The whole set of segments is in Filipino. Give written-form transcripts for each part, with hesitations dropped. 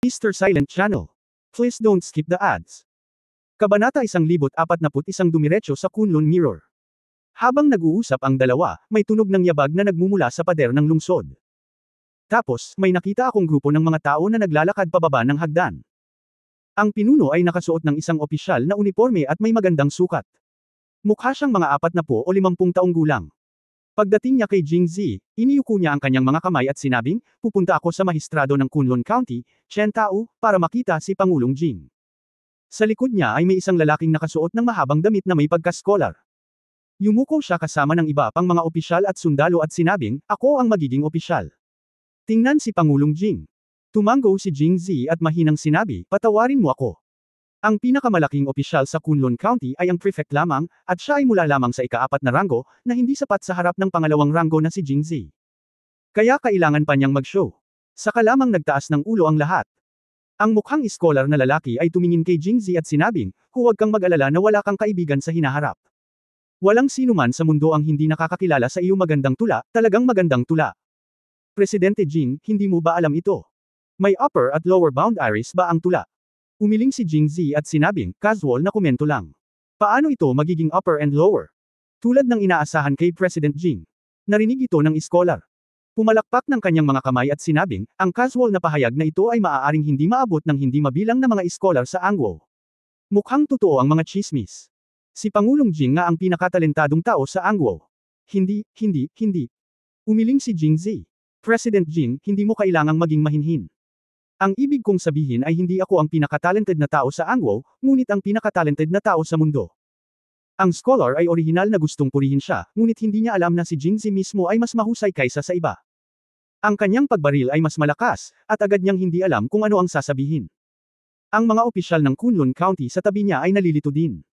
Mr. Silent Channel. Please don't skip the ads. Kabanata 1041 Dumiretso sa Kunlun Mirror. Habang nag-uusap ang dalawa, may tunog ng yabag na nagmumula sa pader ng lungsod. Tapos, may nakita akong grupo ng mga tao na naglalakad pababa ng hagdan. Ang pinuno ay nakasuot ng isang opisyal na uniforme at may magandang sukat. Mukha siyang mga 40 o 50 taong gulang. Pagdating niya kay Jingzi, iniyuko niya ang kanyang mga kamay at sinabing, pupunta ako sa mahistrado ng Kunlun County, Chen Tao, para makita si Pangulong Jing. Sa likod niya ay may isang lalaking nakasuot ng mahabang damit na may pagka-scholar. Yumuko siya kasama ng iba pang mga opisyal at sundalo at sinabing, ako ang magiging opisyal. Tingnan si Pangulong Jing. Tumango si Jingzi at mahinang sinabi, patawarin mo ako. Ang pinakamalaking opisyal sa Kunlun County ay ang prefect lamang, at siya ay mula lamang sa ika-4 na ranggo, na hindi sapat sa harap ng pangalawang ranggo na si Jingzi. Kaya kailangan pa niyang mag-show. Saka lamang nagtaas ng ulo ang lahat. Ang mukhang iskolar na lalaki ay tumingin kay Jingzi at sinabing, huwag kang mag-alala na wala kang kaibigan sa hinaharap. Walang sinuman sa mundo ang hindi nakakakilala sa iyong magandang tula, talagang magandang tula. Presidente Jing, hindi mo ba alam ito? May upper at lower boundaries ba ang tula? Umiling si Jingzi at sinabing, casual na komento lang. Paano ito magiging upper and lower? Tulad ng inaasahan kay President Jing. Narinig ito ng iskolar. Pumalakpak ng kanyang mga kamay at sinabing, ang casual na pahayag na ito ay maaaring hindi maabot ng hindi mabilang na mga iskolar sa Angwo. Mukhang totoo ang mga chismis. Si Pangulong Jing nga ang pinakatalentadong tao sa Angwo. Hindi. Umiling si Jingzi. President Jing, hindi mo kailangang maging mahinhin. Ang ibig kong sabihin ay hindi ako ang pinakatalented na tao sa Angwo, ngunit ang pinakatalented na tao sa mundo. Ang scholar ay orihinal na gustong purihin siya, ngunit hindi niya alam na si Jingzi mismo ay mas mahusay kaysa sa iba. Ang kanyang pagbaril ay mas malakas, at agad niyang hindi alam kung ano ang sasabihin. Ang mga opisyal ng Kunlun County sa tabi niya ay nalilito din.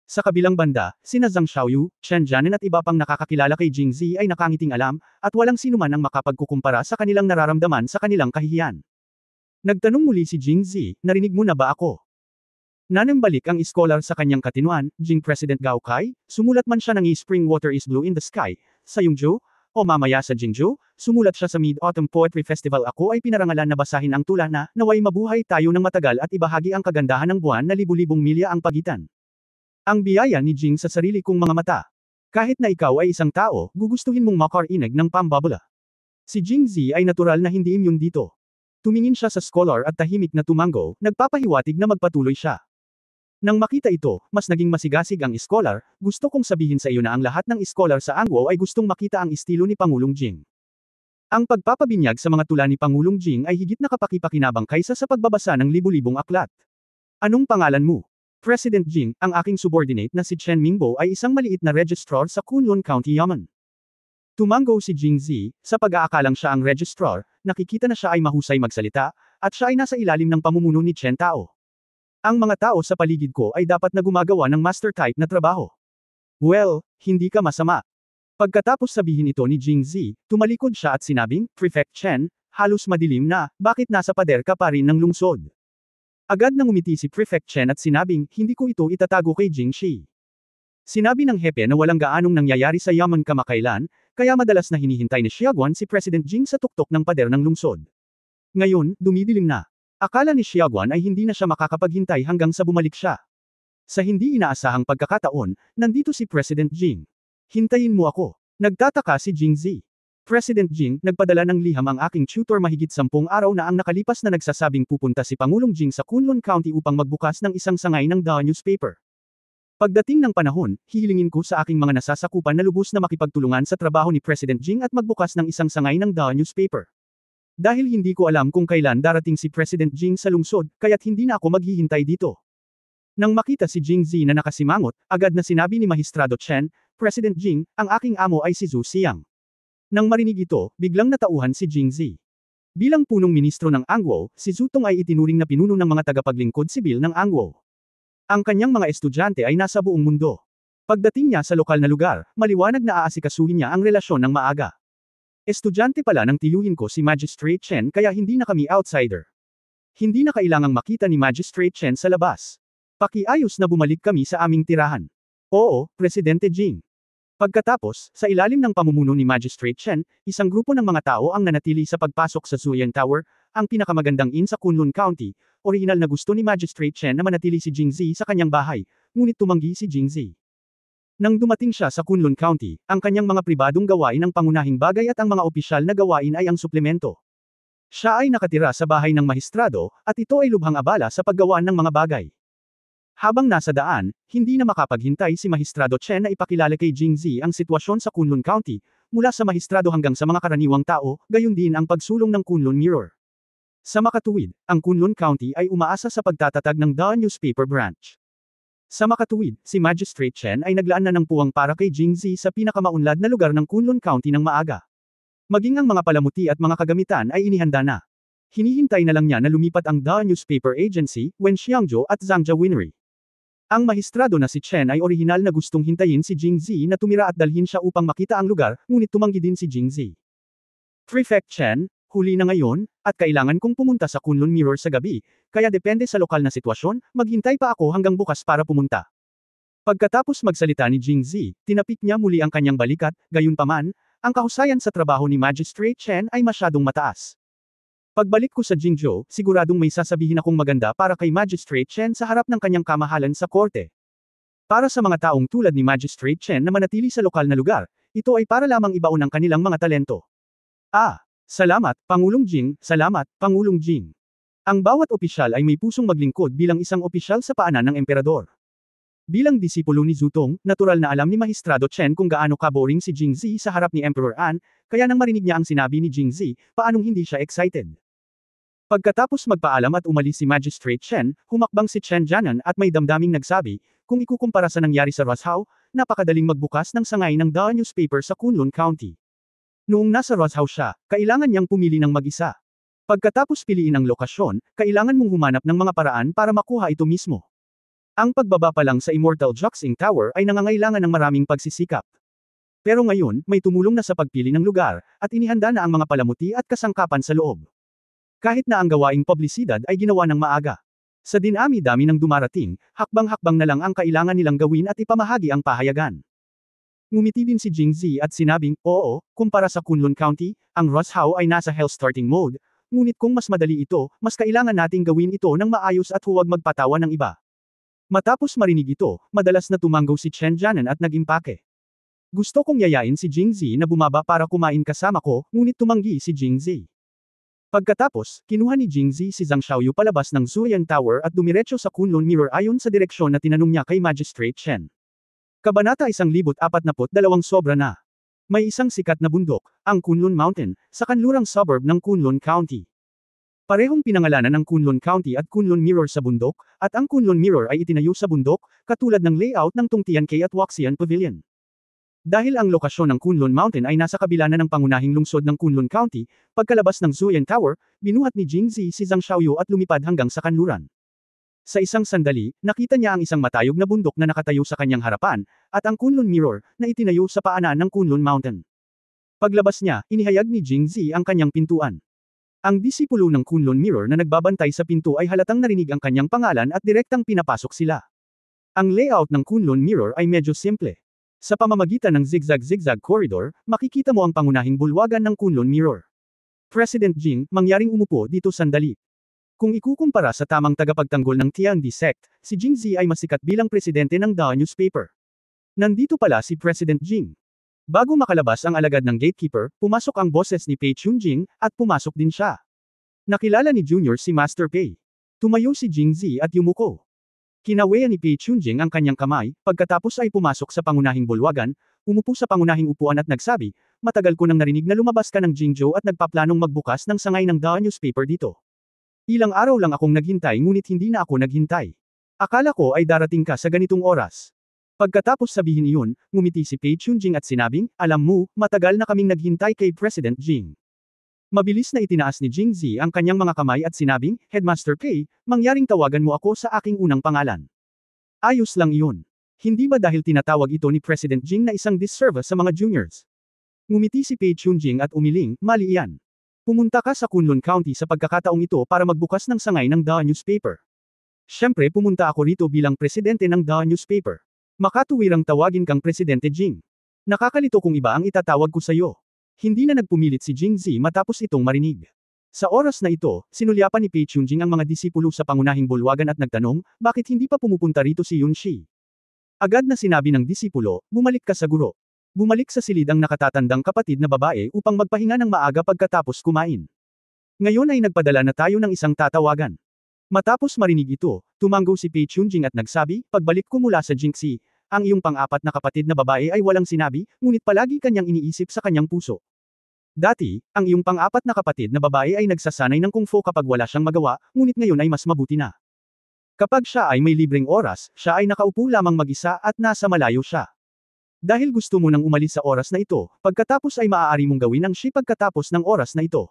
Sa kabilang banda, sina Zhang Xiaoyu, Chen Jianen at iba pang nakakakilala kay Jingzi ay nakangiting alam, at walang sinuman ang makapagkukumpara sa kanilang nararamdaman sa kanilang kahihiyan. Nagtanong muli si Jingzi, narinig mo na ba ako? Nanambalik ang iskolar sa kanyang katinuan, Jing President Gao Kai, sumulat man siya ng Spring Water is Blue in the Sky, sa Yongzhou, o mamaya sa Jingzhou, sumulat siya sa Mid-Autumn Poetry Festival ako ay pinarangalan na basahin ang tula na, naway mabuhay tayo ng matagal at ibahagi ang kagandahan ng buwan na libu-libong milya ang pagitan. Ang biyaya ni Jing sa sarili kong mga mata. Kahit na ikaw ay isang tao, gugustuhin mong makarinig ng pambabula. Si Jingzi ay natural na hindi immune dito. Tumingin siya sa scholar at tahimik na tumango, nagpapahiwatig na magpatuloy siya. Nang makita ito, mas naging masigasig ang scholar, gusto kong sabihin sa iyo na ang lahat ng scholar sa Angwo ay gustong makita ang estilo ni Pangulong Jing. Ang pagpapabinyag sa mga tula ni Pangulong Jing ay higit na kapakipakinabang kaysa sa pagbabasa ng libu-libong aklat. Anong pangalan mo? President Jing, ang aking subordinate na si Chen Mingbo ay isang maliit na registrar sa Kunlun County Yamen. Tumango si Jingzi, sa pag-aakalang siya ang registrar, nakikita na siya ay mahusay magsalita, at siya ay nasa ilalim ng pamumuno ni Chen Tao. Ang mga tao sa paligid ko ay dapat na gumagawa ng master type na trabaho. Well, hindi ka masama. Pagkatapos sabihin ito ni Jingzi, tumalikod siya at sinabing, Prefect Chen, halos madilim na, bakit nasa pader ka pa rin ng lungsod? Agad nang umiti si Prefect Chen at sinabing, hindi ko ito itatago kay Jingshi. Sinabi ng hepe na walang gaanong nangyayari sa Yamen kamakailan, kaya madalas na hinihintay ni Xiaoguan si President Jing sa tuktok ng pader ng lungsod. Ngayon, dumidilim na. Akala ni Xiaoguan ay hindi na siya makakapaghintay hanggang sa bumalik siya. Sa hindi inaasahang pagkakataon, nandito si President Jing. Hintayin mo ako. Nagtataka si Jingzi. President Jing, nagpadala ng liham ang aking tutor mahigit 10 araw na ang nakalipas na nagsasabing pupunta si Pangulong Jing sa Kunlun County upang magbukas ng isang sangay ng The Newspaper. Pagdating ng panahon, hihilingin ko sa aking mga nasasakupan na lubos na makipagtulungan sa trabaho ni President Jing at magbukas ng isang sangay ng The Newspaper. Dahil hindi ko alam kung kailan darating si President Jing sa lungsod, kaya't hindi na ako maghihintay dito. Nang makita si Jingzi na nakasimangot, agad na sinabi ni Magistrado Chen, President Jing, ang aking amo ay si Zhu Xiang. Nang marinig ito, biglang natauhan si Jingzi. Bilang punong ministro ng Angwo, si Zhu Tong ay itinuring na pinuno ng mga tagapaglingkod sibil ng Angwo. Ang kanyang mga estudyante ay nasa buong mundo. Pagdating niya sa lokal na lugar, maliwanag na aasikasuhin niya ang relasyon ng maaga. Estudyante pala nang tiyuhin ko si Magistrate Chen kaya hindi na kami outsider. Hindi na kailangang makita ni Magistrate Chen sa labas. Pakiayos na bumalik kami sa aming tirahan. Oo, Presidente Jing. Pagkatapos, sa ilalim ng pamumuno ni Magistrate Chen, isang grupo ng mga tao ang nanatili sa pagpasok sa Zuyan Tower, ang pinakamagandang inn sa Kunlun County. Orihinal na gusto ni Magistrate Chen na manatili si Jingzi sa kanyang bahay, ngunit tumanggi si Jingzi. Nang dumating siya sa Kunlun County, ang kanyang mga pribadong gawain ang pangunahing bagay at ang mga opisyal na gawain ay ang suplemento. Siya ay nakatira sa bahay ng mahistrado, at ito ay lubhang abala sa paggawa ng mga bagay. Habang nasa daan, hindi na makapaghintay si Mahistrado Chen na ipakilala kay Jingzi ang sitwasyon sa Kunlun County, mula sa mahistrado hanggang sa mga karaniwang tao, gayon din ang pagsulong ng Kunlun Mirror. Sa makatuwid, ang Kunlun County ay umaasa sa pagtatatag ng The Newspaper Branch. Sa makatuwid, si Magistrate Chen ay naglaan na ng puwang para kay Jingzi sa pinakamaunlad na lugar ng Kunlun County ng maaga. Maging ang mga palamuti at mga kagamitan ay inihanda na. Hinihintay na lang niya na lumipat ang The Newspaper Agency, Wenxiangzhou at Zhangja Winery. Ang mahistrado na si Chen ay orihinal na gustong hintayin si Jingzi na tumira at dalhin siya upang makita ang lugar, ngunit tumanggi din si Jingzi. Prefect Chen, huli na ngayon, at kailangan kong pumunta sa Kunlun Mirror sa gabi, kaya depende sa lokal na sitwasyon, maghintay pa ako hanggang bukas para pumunta. Pagkatapos magsalita ni Jingzi, tinapik niya muli ang kanyang balikat, gayunpaman, ang kahusayan sa trabaho ni Magistrate Chen ay masyadong mataas. Pagbalik ko sa Jingzhou, siguradong may sasabihin akong maganda para kay Magistrate Chen sa harap ng kanyang kamahalan sa korte. Para sa mga taong tulad ni Magistrate Chen na manatili sa lokal na lugar, ito ay para lamang ibaon ang kanilang mga talento. Salamat, Pangulong Jing, salamat, Pangulong Jing. Ang bawat opisyal ay may pusong maglingkod bilang isang opisyal sa paanan ng emperador. Bilang disipulo ni Zutong, natural na alam ni Mahistrado Chen kung gaano kaboring si Jingzi sa harap ni Emperor An, kaya nang marinig niya ang sinabi ni Jingzi, paanong hindi siya excited. Pagkatapos magpaalam at umalis si Magistrate Chen, humakbang si Chen Jianan at may damdaming nagsabi, kung ikukumpara sa nangyari sa Rosao, napakadaling magbukas ng sangay ng The Newspaper sa Kunlun County. Noong nasa Rosao siya, kailangan niyang pumili ng mag-isa. Pagkatapos piliin ang lokasyon, kailangan mong humanap ng mga paraan para makuha ito mismo. Ang pagbaba pa lang sa Immortal Joxing Tower ay nangangailangan ng maraming pagsisikap. Pero ngayon, may tumulong na sa pagpili ng lugar, at inihanda na ang mga palamuti at kasangkapan sa loob. Kahit na ang gawaing publisidad ay ginawa ng maaga. Sa dinami-dami ng dumarating, hakbang-hakbang na lang ang kailangan nilang gawin at ipamahagi ang pahayagan. Ngumiti din si Jingzi at sinabing, oo, kumpara sa Kunlun County, ang Rosao ay nasa health starting mode, ngunit kung mas madali ito, mas kailangan nating gawin ito ng maayos at huwag magpatawa ng iba. Matapos marinig ito, madalas na tumanggaw si Chen Jianan at nag-impake. Gusto kong yayain si Jingzi na bumaba para kumain kasama ko, ngunit tumanggi si Jingzi. Pagkatapos, kinuha ni Jingzi si Zhang Xiaoyu palabas ng Zuyan Tower at dumiretso sa Kunlun Mirror ayon sa direksyon na tinanong niya kay Magistrate Chen. Kabanata 1042 sobra na. May isang sikat na bundok, ang Kunlun Mountain, sa kanlurang suburb ng Kunlun County. Parehong pinangalanan ng Kunlun County at Kunlun Mirror sa bundok, at ang Kunlun Mirror ay itinayo sa bundok, katulad ng layout ng Tongtiancay at Waxian Pavilion. Dahil ang lokasyon ng Kunlun Mountain ay nasa kabila na ng pangunahing lungsod ng Kunlun County, pagkalabas ng Zuyan Tower, binuhat ni Jingzi si Zhang Xiaoyu at lumipad hanggang sa kanluran. Sa isang sandali, nakita niya ang isang matayog na bundok na nakatayo sa kanyang harapan, at ang Kunlun Mirror, na itinayo sa paanan ng Kunlun Mountain. Paglabas niya, inihayag ni Jingzi ang kanyang pintuan. Ang disipulo ng Kunlun Mirror na nagbabantay sa pinto ay halatang narinig ang kanyang pangalan at direktang pinapasok sila. Ang layout ng Kunlun Mirror ay medyo simple. Sa pamamagitan ng zigzag-zigzag corridor, makikita mo ang pangunahing bulwagan ng Kunlun Mirror. President Jing, mangyaring umupo dito sandali. Kung ikukumpara sa tamang tagapagtanggol ng Tiandi Sect, si Jingzi ay masikat bilang presidente ng The Newspaper. Nandito pala si President Jing. Bago makalabas ang alagad ng gatekeeper, pumasok ang boses ni Pei Chunjing, at pumasok din siya. Nakilala ni Junior si Master Pei. Tumayo si Jingzi at yumuko. Kinawean ni Pei Chunjing ang kanyang kamay, pagkatapos ay pumasok sa pangunahing bulwagan, umupo sa pangunahing upuan at nagsabi, matagal ko nang narinig na lumabas ka ng Jingzhou at nagpaplanong magbukas ng sangay ng The Newspaper dito. Ilang araw lang akong naghintay ngunit hindi na ako naghintay. Akala ko ay darating ka sa ganitong oras. Pagkatapos sabihin iyon, ngumiti si Pei Chunjing at sinabing, alam mo, matagal na kaming naghintay kay President Jing. Mabilis na itinaas ni Jingzi ang kanyang mga kamay at sinabing, Headmaster Pei, mangyaring tawagan mo ako sa aking unang pangalan. Ayos lang iyon. Hindi ba dahil tinatawag ito ni President Jing na isang disservice sa mga juniors? Ngumiti si Pei Chunjing at umiling, mali iyan. Pumunta ka sa Kunlun County sa pagkakataong ito para magbukas ng sangay ng The Newspaper. Siyempre pumunta ako rito bilang presidente ng The Newspaper. Makatuwirang tawagin kang Presidente Jing. Nakakalito kung iba ang itatawag ko sa iyo. Hindi na nagpumilit si Jingzi matapos itong marinig. Sa oras na ito, sinulyapan ni Pei Chunjing ang mga disipulo sa pangunahing bulwagan at nagtanong, bakit hindi pa pumupunta rito si Yun Shi? Agad na sinabi ng disipulo, bumalik ka sa guro. Bumalik sa silid ang nakatatandang kapatid na babae upang magpahinga ng maaga pagkatapos kumain. Ngayon ay nagpadala na tayo ng isang tatawagan. Matapos marinig ito, tumanggo si Pei Chunjing at nagsabi, pagbalik ko mula sa Jingxi, ang iyong pang-apat na kapatid na babae ay walang sinabi, ngunit palagi kanyang iniisip sa kanyang puso. Dati, ang iyong pang-apat na kapatid na babae ay nagsasanay ng kung fu kapag wala siyang magawa, ngunit ngayon ay mas mabuti na. Kapag siya ay may libreng oras, siya ay nakaupo lamang mag-isa at nasa malayo siya. Dahil gusto mo nang umalis sa oras na ito, pagkatapos ay maaari mong gawin ang Shi pagkatapos ng oras na ito.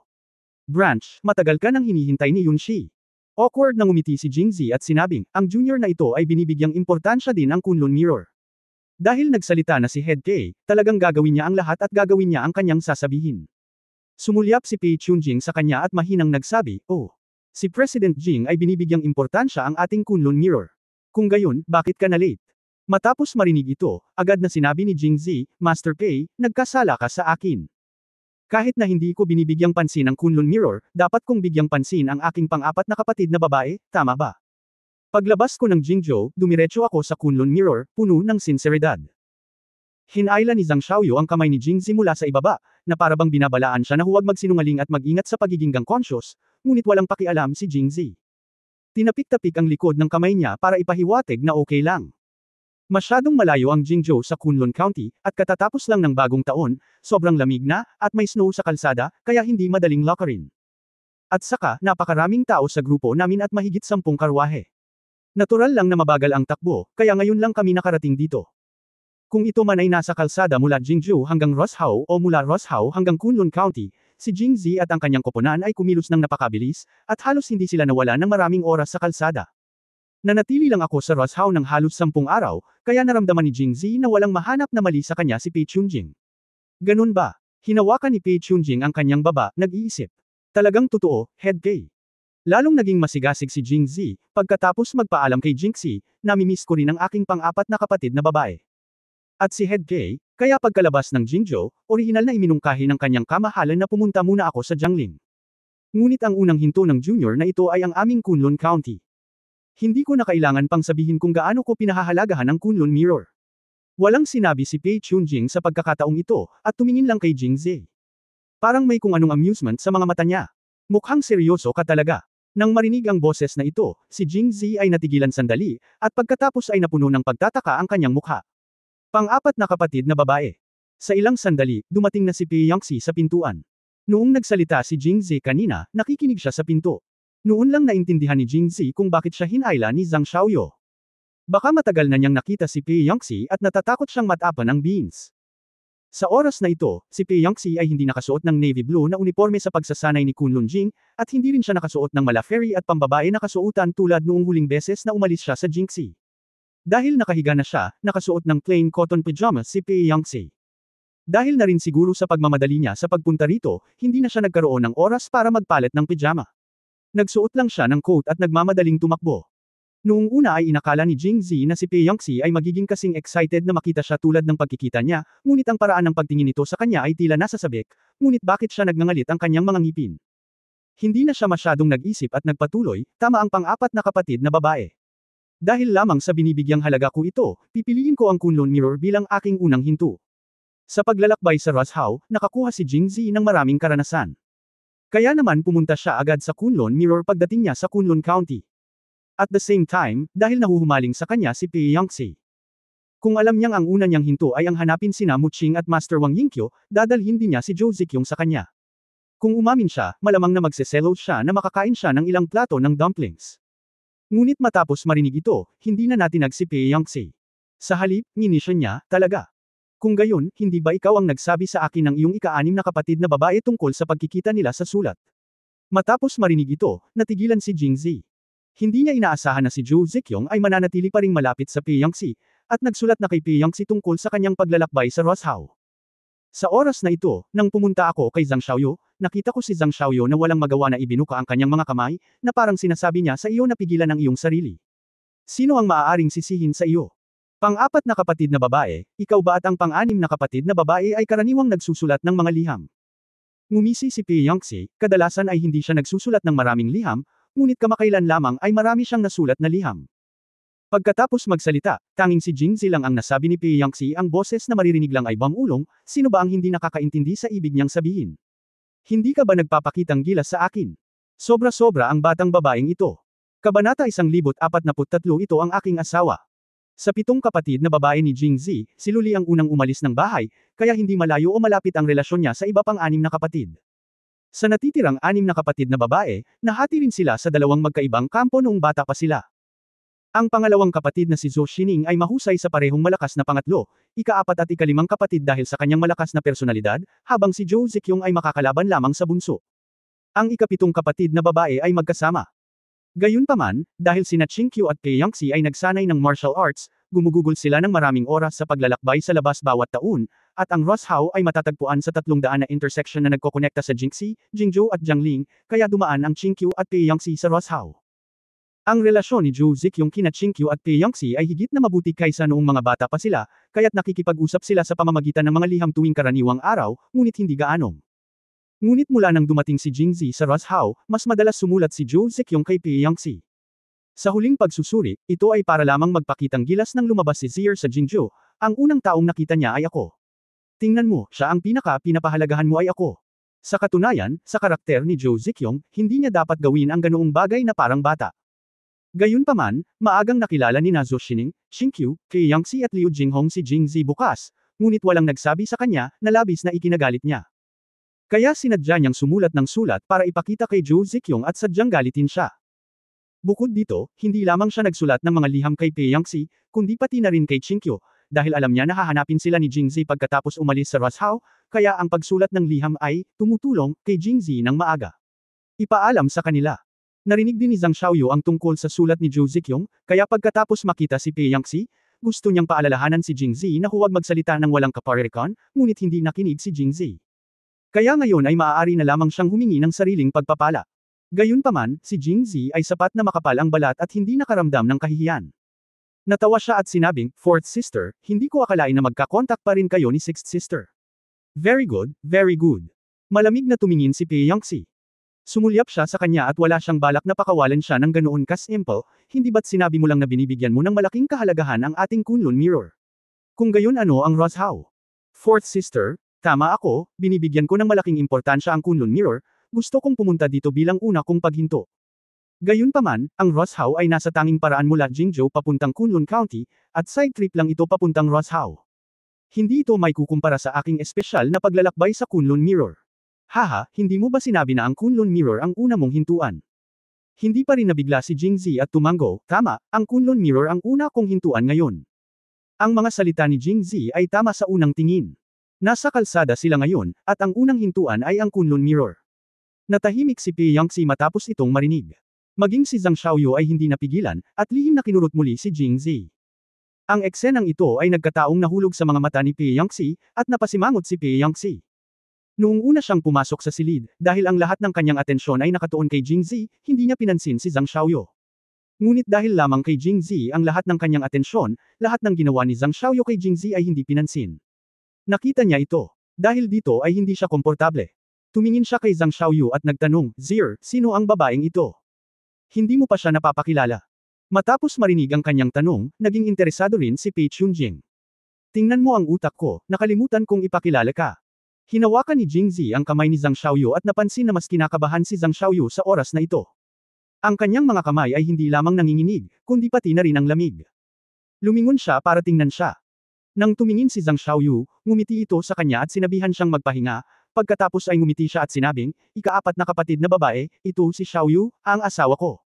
Branch, matagal ka nang hinihintay ni Yun Shi. Awkward na ngumiti si Jingzi at sinabing, ang junior na ito ay binibigyang importansya din ang Kunlun Mirror. Dahil nagsalita na si Head K, talagang gagawin niya ang lahat at gagawin niya ang kanyang sasabihin. Sumulyap si Pei Chunjing sa kanya at mahinang nagsabi, oh. Si President Jing ay binibigyang importansya ang ating Kunlun Mirror. Kung gayon, bakit ka na late? Matapos marinig ito, agad na sinabi ni Jingzi, Master Pei, nagkasala ka sa akin. Kahit na hindi ko binibigyang pansin ang Kunlun Mirror, dapat kong bigyang pansin ang aking pang-apat na kapatid na babae, tama ba? Paglabas ko ng Jingzhou, dumiretso ako sa Kunlun Mirror, puno ng sinseridad. Hinayla ni Zhang Xiaoyu ang kamay ni Jingzi mula sa ibaba, na parabang binabalaan siya na huwag magsinungaling at mag-ingat sa pagiging conscious, ngunit walang pakialam si Jingzi. Tinapik-tapik ang likod ng kamay niya para ipahiwatig na okay lang. Masyadong malayo ang Jingzhou sa Kunlun County, at katatapos lang ng bagong taon, sobrang lamig na, at may snow sa kalsada, kaya hindi madaling lakarin. At saka, napakaraming tao sa grupo namin at mahigit 10 karwahe. Natural lang na mabagal ang takbo, kaya ngayon lang kami nakarating dito. Kung ito man ay nasa kalsada mula Jingzhou hanggang Roshao o mula Roshao hanggang Kunlun County, si Jingzi at ang kanyang koponan ay kumilos ng napakabilis, at halos hindi sila nawala ng maraming oras sa kalsada. Nanatili lang ako sa Roshao ng halos 10 araw, kaya naramdaman ni Jingzi na walang mahanap na mali sa kanya si Pei Chunjing. Ganun ba? Hinawakan ni Pei Chunjing ang kanyang baba, nag-iisip. Talagang totoo, Head K. Lalong naging masigasig si Jingzi, pagkatapos magpaalam kay Jingxi, namimiss ko rin ang aking pang-apat na kapatid na babae. At si Head K, kaya pagkalabas ng Jingzhou, orihinal na iminungkahi ng kanyang kamahalan na pumunta muna ako sa Jiangling. Ngunit ang unang hinto ng junior na ito ay ang aming Kunlun County. Hindi ko na kailangan pang sabihin kung gaano ko pinahahalagahan ang Kunlun Mirror. Walang sinabi si Pei Chunjing sa pagkakataong ito, at tumingin lang kay Jingzi. Parang may kung anong amusement sa mga mata niya. Mukhang seryoso ka talaga. Nang marinig ang boses na ito, si Jingzi ay natigilan sandali, at pagkatapos ay napuno ng pagtataka ang kanyang mukha. Pang-apat na kapatid na babae. Sa ilang sandali, dumating na si Pei Yangxi sa pintuan. Noong nagsalita si Jingzi kanina, nakikinig siya sa pinto. Noon lang naintindihan ni Jingzi kung bakit siya hinayla ni Zhang Xiaoyu. Baka matagal na niyang nakita si Pei Yangxi at natatakot siyang matapan ng beans. Sa oras na ito, si Pei Yangxi ay hindi nakasuot ng navy blue na uniforme sa pagsasanay ni Kunlun Jing, at hindi rin siya nakasuot ng mala fairy at pambabae na kasuotan tulad noong huling beses na umalis siya sa Jingxi. Dahil nakahiga na siya, nakasuot ng plain cotton pajamas si Pei Yangxi. Dahil na rin siguro sa pagmamadali niya sa pagpunta rito, hindi na siya nagkaroon ng oras para magpalit ng pijama. Nagsuot lang siya ng coat at nagmamadaling tumakbo. Noong una ay inakala ni Jingzi na si Pei Yangxi ay magiging kasing excited na makita siya tulad ng pagkikita niya, ngunit ang paraan ng pagtingin nito sa kanya ay tila nasasabik, ngunit bakit siya nagngangalit ang kanyang mga ngipin. Hindi na siya masyadong nag-isip at nagpatuloy, tama ang pang-apat na kapatid na babae. Dahil lamang sa binibigyang halaga ko ito, pipiliin ko ang Kunlun Mirror bilang aking unang hinto. Sa paglalakbay sa Roshao, nakakuha si Jingzi ng maraming karanasan. Kaya naman pumunta siya agad sa Kunlun Mirror pagdating niya sa Kunlun County. At the same time, dahil nahuhumaling sa kanya si Pei Yangxi. Kung alam niyang ang una niyang hinto ay ang hanapin sina Muqing at Master Wang Yingqiu, dadalhin din niya si Zhou Ziqiong sa kanya. Kung umamin siya, malamang na magseselo siya na makakain siya ng ilang plato ng dumplings. Ngunit matapos marinig ito, hindi na natinag si Pei Yangxi. Sa halip, nginisyo niya, talaga. Kung gayon, hindi ba ikaw ang nagsabi sa akin ng iyong ika-6 na kapatid na babae tungkol sa pagkikita nila sa sulat? Matapos marinig ito, natigilan si Jingzi. Hindi niya inaasahan na si Zhou Ziqiong ay mananatili pa ring malapit sa Pei Yangxi, at nagsulat na kay Pei Yangxi tungkol sa kanyang paglalakbay sa Roshao. Sa oras na ito, nang pumunta ako kay Zhang Xiaoyu, nakita ko si Zhang Xiaoyu na walang magawa na ibinuka ang kanyang mga kamay, na parang sinasabi niya sa iyo na pigilan ang iyong sarili. Sino ang maaaring sisihin sa iyo? Pang-apat na kapatid na babae, ikaw ba at ang pang-6 na kapatid na babae ay karaniwang nagsusulat ng mga liham? Ngumisi si Pi Yangxi, kadalasan ay hindi siya nagsusulat ng maraming liham, ngunit kamakailan lamang ay marami siyang nasulat na liham. Pagkatapos magsalita, tanging si Jingzi lang ang nasabi ni Pi Yangxi, ang boses na maririnig lang ay bang-ulong, sino ba ang hindi nakakaintindi sa ibig niyang sabihin? Hindi ka ba nagpapakitang gilas sa akin? Sobra-sobra ang batang babaeng ito. Kabanata 1043, ito ang aking asawa. Sa 7 kapatid na babae ni Jingzi, si Luli ang unang umalis ng bahay, kaya hindi malayo o malapit ang relasyon niya sa iba pang 6 na kapatid. Sa natitirang 6 na kapatid na babae, nahati rin sila sa 2 magkaibang kampo noong bata pa sila. Ang pangalawang kapatid na si Zhou Xining ay mahusay sa parehong malakas na pangatlo, ika-4 at ika-5 kapatid dahil sa kanyang malakas na personalidad, habang si Zhou Ziqiong ay makakalaban lamang sa bunso. Ang ika-7 kapatid na babae ay magkasama. Gayunpaman, dahil sina Qingqiu at Pi Yangxi ay nagsanay ng martial arts, gumugugol sila ng maraming oras sa paglalakbay sa labas bawat taon, at ang Roshao ay matatagpuan sa 300 na intersection na nagkokonekta sa Jingxi, Jingzhou at Jiangling, kaya dumaan ang Qingqiu at Pi Yangxi sa Roshao. Ang relasyon ni Zhou Ziqiong kina Qingqiu at Pi Yangxi ay higit na mabuti kaysa noong mga bata pa sila, kaya't nakikipag-usap sila sa pamamagitan ng mga liham tuwing karaniwang araw, ngunit hindi gaanong. Ngunit mula nang dumating si Jingzi sa Roshao, mas madalas sumulat si Zhou Ziqiong kay Pi Yangxi. Sa huling pagsusuri, ito ay para lamang magpakitang gilas nang lumabas si Zier sa Jingzhou, ang unang taong nakita niya ay ako. Tingnan mo, siya ang pinapahalagahan mo ay ako. Sa katunayan, sa karakter ni Zhou Ziqiong, hindi niya dapat gawin ang ganoong bagay na parang bata. Gayunpaman, maagang nakilala ni Zhou Xining, Qingqiu, Pi Yangxi at Liu Jinghong si Jingzi bukas, ngunit walang nagsabi sa kanya na labis na ikinagalit niya. Kaya sinadya niyang sumulat ng sulat para ipakita kay Zhou Ziqiong at sadyang galitin siya. Bukod dito, hindi lamang siya nagsulat ng mga liham kay Pi Yangxi, kundi pati na rin kay Qingqiu, dahil alam niya na hahanapin sila ni Jingzi pagkatapos umalis sa Roshao, kaya ang pagsulat ng liham ay tumutulong kay Jingzi ng maaga. Ipaalam sa kanila. Narinig din ni Zhang Xiaoyu ang tungkol sa sulat ni Zhou Ziqiong, kaya pagkatapos makita si Pi Yangxi, gusto niyang paalalahanan si Jingzi na huwag magsalita ng walang kaparirikan, ngunit hindi nakinig si Jingzi. Kaya ngayon ay maaari na lamang siyang humingi ng sariling pagpapala. Gayunpaman, si Jingzi ay sapat na makapal ang balat at hindi nakaramdam ng kahihiyan. Natawa siya at sinabing, "Fourth sister, hindi ko akalain na magkakontak pa rin kayo ni sixth sister." Very good, very good. Malamig na tumingin si Pi Yangxi. Sumulyap siya sa kanya at wala siyang balak na pakawalan siya ng ganoon ka-simple, hindi ba't sinabi mo lang na binibigyan mo ng malaking kahalagahan ang ating Kunlun Mirror? Kung gayon ano ang Roshao? Fourth sister, tama ako, binibigyan ko ng malaking importansya ang Kunlun Mirror, gusto kong pumunta dito bilang una kong paghinto. Gayunpaman, ang Roshao ay nasa tanging paraan mula Jingzhou papuntang Kunlun County, at side trip lang ito papuntang Roshao. Hindi ito may kukumpara sa aking espesyal na paglalakbay sa Kunlun Mirror. Haha, hindi mo ba sinabi na ang Kunlun Mirror ang una mong hintuan? Hindi pa rin nabigla si Jingzi at tumango, tama, ang Kunlun Mirror ang una kong hintuan ngayon. Ang mga salita ni Jingzi ay tama sa unang tingin. Nasa kalsada sila ngayon, at ang unang hintuan ay ang Kunlun Mirror. Natahimik si Pi Yangxi matapos itong marinig. Maging si Zhang Xiaoyu ay hindi napigilan, at lihim na kinurot muli si Jingzi. Ang eksenang ito ay nagkataong nahulog sa mga mata ni Pi Yangxi, at napasimangot si Pi Yangxi. Noong una siyang pumasok sa silid, dahil ang lahat ng kanyang atensyon ay nakatuon kay Jingzi, hindi niya pinansin si Zhang Xiaoyu. Ngunit dahil lamang kay Jingzi ang lahat ng kanyang atensyon, lahat ng ginawa ni Zhang Xiaoyu kay Jingzi ay hindi pinansin. Nakita niya ito. Dahil dito ay hindi siya komportable. Tumingin siya kay Zhang Xiaoyu at nagtanong, "Zier, sino ang babaeng ito? Hindi mo pa siya napapakilala?" Matapos marinig ang kanyang tanong, naging interesado rin si Pei Chunjing. "Tingnan mo ang utak ko, nakalimutan kong ipakilala ka." Hinawakan ni Jingzi ang kamay ni Zhang Xiaoyu at napansin na mas kinakabahan si Zhang Xiaoyu sa oras na ito. Ang kanyang mga kamay ay hindi lamang nanginginig, kundi pati na rin ang lamig. Lumingon siya para tingnan siya. Nang tumingin si Zhang Xiaoyu, ngumiti ito sa kanya at sinabihan siyang magpahinga, pagkatapos ay ngumiti siya at sinabing, "Ika-4 na kapatid na babae, ito si Xiaoyu, ang asawa ko.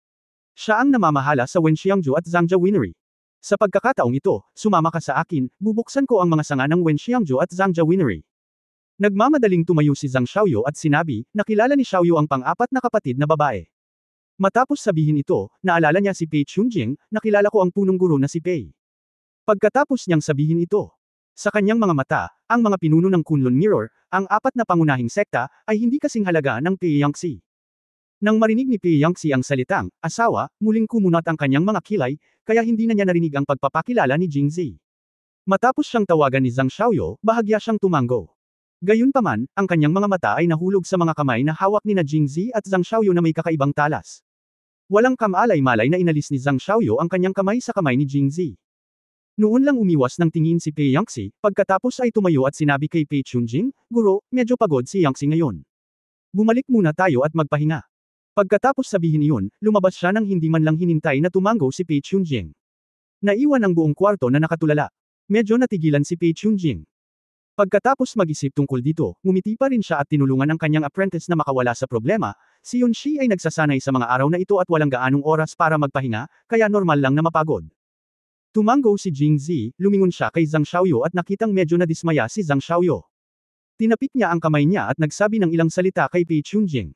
Siya ang namamahala sa Wenxiangju at Zhangja Winery. Sa pagkakataong ito, sumama ka sa akin, bubuksan ko ang mga sanga ng Wenxiangju at Zhangja Winery." Nagmamadaling tumayo si Zhang Xiaoyu at sinabi, nakilala ni Xiaoyu ang pang-4 na kapatid na babae. Matapos sabihin ito, naalala niya si Pei Chunjing, nakilala ko ang punong guro na si Pei. Pagkatapos niyang sabihin ito, sa kanyang mga mata, ang mga pinuno ng Kunlun Mirror, ang 4 na pangunahing sekta, ay hindi kasing halaga ng Pi Yangxi. Nang marinig ni Pi Yangxi ang salitang, asawa, muling kumunat ang kanyang mga kilay, kaya hindi na niya narinig ang pagpapakilala ni Jingzi. Matapos siyang tawagan ni Zhang Xiaoyu, bahagya siyang tumango. Gayunpaman, ang kanyang mga mata ay nahulog sa mga kamay na hawak ni na Jingzi at Zhang Xiaoyu na may kakaibang talas. Walang kamalay-malay na inalis ni Zhang Xiaoyu ang kanyang kamay sa kamay ni Jingzi. Noon lang umiwas ng tingin si Pei Yangxi, pagkatapos ay tumayo at sinabi kay Pei Chunjing, "Guro, medyo pagod si Yangxi ngayon. Bumalik muna tayo at magpahinga." Pagkatapos sabihin iyon, lumabas siya nang hindi man lang hinintay na tumango si Pei Chunjing. Naiwan ang buong kwarto na nakatulala. Medyo natigilan si Pei Chunjing. Pagkatapos mag-isip tungkol dito, ngumiti pa rin siya at tinulungan ang kanyang apprentice na makawala sa problema. Si Yunxi ay nagsasanay sa mga araw na ito at walang gaanong oras para magpahinga, kaya normal lang na mapagod. Tumango si Jingzi, lumingon siya kay Zhang Xiaoyu at nakitang medyo nadismaya si Zhang Xiaoyu. Tinapik niya ang kamay niya at nagsabi ng ilang salita kay Pei Chunjing.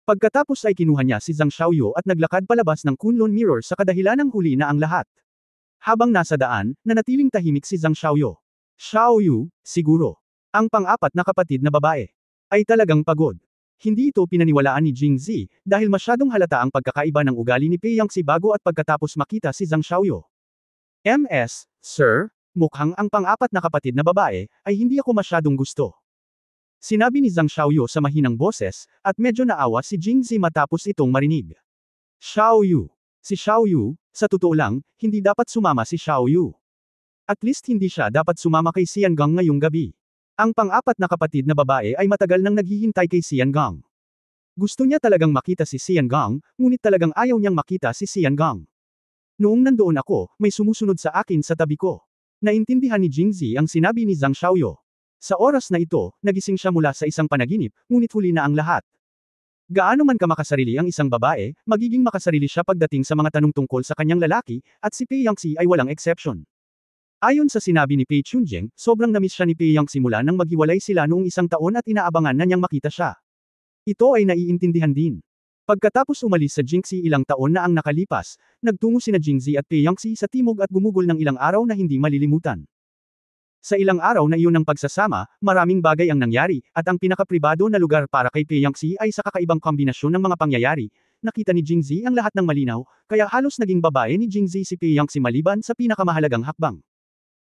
Pagkatapos ay kinuha niya si Zhang Xiaoyu at naglakad palabas ng Kunlun Mirror sa kadahilanang huli na ang lahat. Habang nasa daan, nanatiling tahimik si Zhang Xiaoyu. Xiaoyu, siguro. Ang pang-apat na kapatid na babae. Ay talagang pagod. Hindi ito pinaniwalaan ni Jingzi, dahil masyadong halata ang pagkakaiba ng ugali ni Pei Yangxi bago at pagkatapos makita si Zhang Xiaoyu. Sir, mukhang ang pang-apat na kapatid na babae, ay hindi ako masyadong gusto. Sinabi ni Zhang Xiaoyu sa mahinang boses, at medyo naawa si Jingzi matapos itong marinig. Xiaoyu. Si Xiaoyu, sa totoo lang, hindi dapat sumama si Xiaoyu. At least hindi siya dapat sumama kay Xiangang ngayong gabi. Ang pang-apat na kapatid na babae ay matagal nang naghihintay kay Xiangang. Gusto niya talagang makita si Xiangang, ngunit talagang ayaw niyang makita si Xiangang. Noong nandoon ako, may sumusunod sa akin sa tabi ko. Naintindihan ni Jingzi ang sinabi ni Zhang Xiaoyu. Sa oras na ito, nagising siya mula sa isang panaginip, ngunit huli na ang lahat. Gaano man ka makasarili ang isang babae, magiging makasarili siya pagdating sa mga tanong tungkol sa kanyang lalaki, at si Pei Yangxi ay walang exception. Ayon sa sinabi ni Pei Chunjing, sobrang namiss siya ni Pei Yangxi simula nang maghiwalay sila noong isang taon at inaabangan na niyang makita siya. Ito ay naiintindihan din. Pagkatapos umalis sa Jingxi ilang taon na ang nakalipas, nagtungo sina Jingzi at Pei Yangxi sa timog at gumugol ng ilang araw na hindi malilimutan. Sa ilang araw na iyon ng pagsasama, maraming bagay ang nangyari, at ang pinakapribado na lugar para kay Pei Yangxi ay sa kakaibang kombinasyon ng mga pangyayari. Nakita ni Jingzi ang lahat ng malinaw, kaya halos naging babae ni Jingzi si Pei Yangxi maliban sa pinakamahalagang hakbang.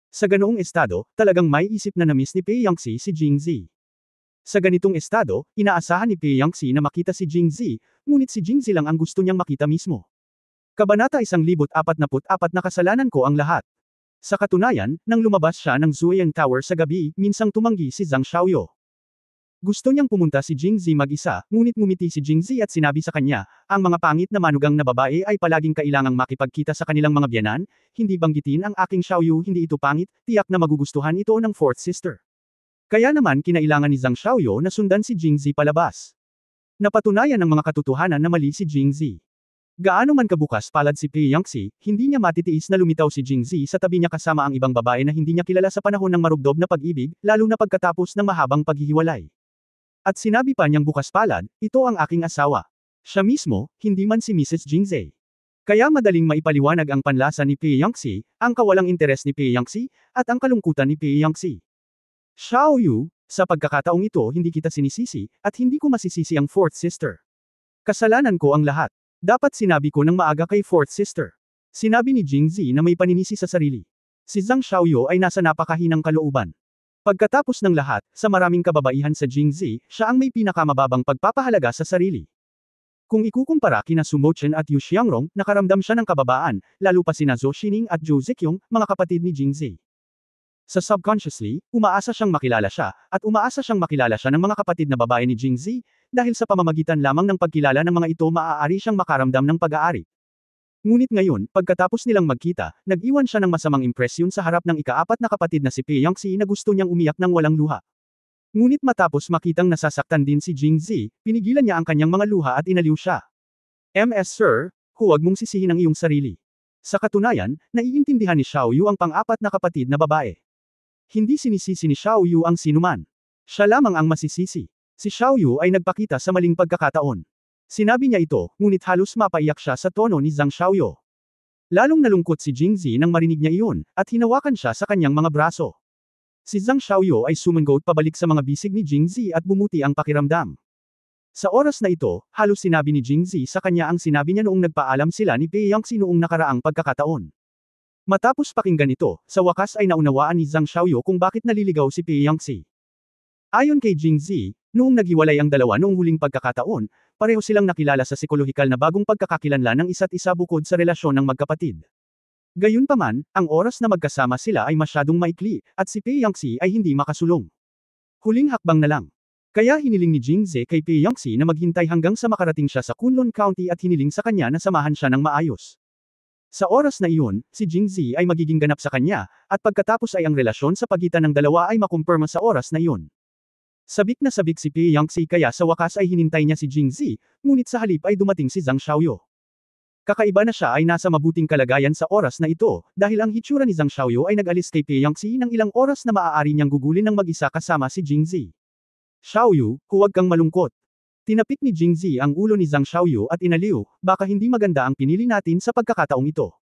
Sa ganoong estado, talagang may isip na namiss ni Pei Yangxi si Jingzi. Sa ganitong estado, inaasahan ni Pei Yangxi na makita si Jingzi, ngunit si Jingzi lang ang gusto niyang makita mismo. Kabanata 1044 na kasalanan ko ang lahat. Sa katunayan, nang lumabas siya ng Zuoyan Tower sa gabi, minsang tumanggi si Zhang Xiaoyu. Gusto niyang pumunta si Jingzi mag-isa, ngunit ngumiti si Jingzi at sinabi sa kanya, ang mga pangit na manugang na babae ay palaging kailangang makipagkita sa kanilang mga biyanan, hindi banggitin ang aking Xiaoyu, hindi ito pangit, tiyak na magugustuhan ito ng fourth sister. Kaya naman kinailangan ni Zhang Xiaoyu na sundan si Jingzi palabas. Napatunayan ng mga katotohanan na mali si Jingzi. Gaano man kabukas palad si Pei Yangxi, hindi niya matitiis na lumitaw si Jingzi sa tabi niya kasama ang ibang babae na hindi niya kilala sa panahon ng marubdob na pag-ibig, lalo na pagkatapos ng mahabang paghihiwalay. At sinabi pa niyang bukas palad, ito ang aking asawa. Siya mismo, hindi man si Mrs. Jingzi. Kaya madaling maipaliwanag ang panlasa ni Pei Yangxi, ang kawalang interes ni Pei Yangxi, at ang kalungkutan ni Pei Yangxi. Xiaoyu, sa pagkakataong ito hindi kita sinisisi, at hindi ko masisisi ang fourth sister. Kasalanan ko ang lahat. Dapat sinabi ko ng maaga kay fourth sister. Sinabi ni Jingzi na may paninisi sa sarili. Si Zhang Xiaoyu ay nasa napakahinang kalooban. Pagkatapos ng lahat, sa maraming kababaihan sa Jingzi, siya ang may pinakamababang pagpapahalaga sa sarili. Kung ikukumpara kina Su Mochen at Yu Xiangrong, nakaramdam siya ng kababaan, lalo pa sina Zhou Xining at Zhou Ziqiong, mga kapatid ni Jingzi. Sa subconsciously, umaasa siyang makilala siya, at umaasa siyang makilala siya ng mga kapatid na babae ni Jingzi, dahil sa pamamagitan lamang ng pagkilala ng mga ito maaari siyang makaramdam ng pag-aari. Ngunit ngayon, pagkatapos nilang magkita, nag-iwan siya ng masamang impresyon sa harap ng ikaapat na kapatid na si Pei Yangxi na gusto niyang umiyak ng walang luha. Ngunit matapos makitang nasasaktan din si Jingzi, pinigilan niya ang kanyang mga luha at inaliw siya. Sir, huwag mong sisihin ang iyong sarili. Sa katunayan, naiintindihan ni Xiaoyu ang pang-apat na kapatid na babae. Hindi sinisisi ni Xiaoyu ang sinuman. Siya lamang ang masisisi. Si Xiaoyu ay nagpakita sa maling pagkakataon. Sinabi niya ito, ngunit halos mapaiyak siya sa tono ni Zhang Xiaoyu. Lalong nalungkot si Jingzi nang marinig niya iyon, at hinawakan siya sa kanyang mga braso. Si Zhang Xiaoyu ay sumangot pabalik sa mga bisig ni Jingzi at bumuti ang pakiramdam. Sa oras na ito, halos sinabi ni Jingzi sa kanya ang sinabi niya noong nagpaalam sila ni Pei Yangxi noong nakaraang pagkakataon. Matapos pakinggan ito, sa wakas ay naunawaan ni Zhang Xiaoyu kung bakit naliligaw si Pei Yangxi. Ayon kay Jingzi, noong naghiwalay ang dalawa noong huling pagkakataon, pareho silang nakilala sa psikolohikal na bagong pagkakakilanlan ng isa't isa bukod sa relasyon ng magkapatid. Gayunpaman, ang oras na magkasama sila ay masyadong maikli, at si Pei Yangxi ay hindi makasulong. Huling hakbang na lang. Kaya hiniling ni Jingzi kay Pei Yangxi na maghintay hanggang sa makarating siya sa Kunlun County at hiniling sa kanya na samahan siya ng maayos. Sa oras na iyon, si Jingzi ay magiging ganap sa kanya, at pagkatapos ay ang relasyon sa pagitan ng dalawa ay makumpirma sa oras na iyon. Sabik na sabik si Pei Yangxi kaya sa wakas ay hinintay niya si Jingzi, ngunit sa halip ay dumating si Zhang Xiaoyu. Kakaiba na siya ay nasa mabuting kalagayan sa oras na ito, dahil ang hitsura ni Zhang Xiaoyu ay nag-alis kay Pei Yangxi ng ilang oras na maaari niyang gugulin ng mag-isa kasama si Jingzi. Xiaoyu, huwag kang malungkot. Tinapik ni Jingzi ang ulo ni Zhang Xiaoyu at inaliw, baka hindi maganda ang pinili natin sa pagkakataong ito.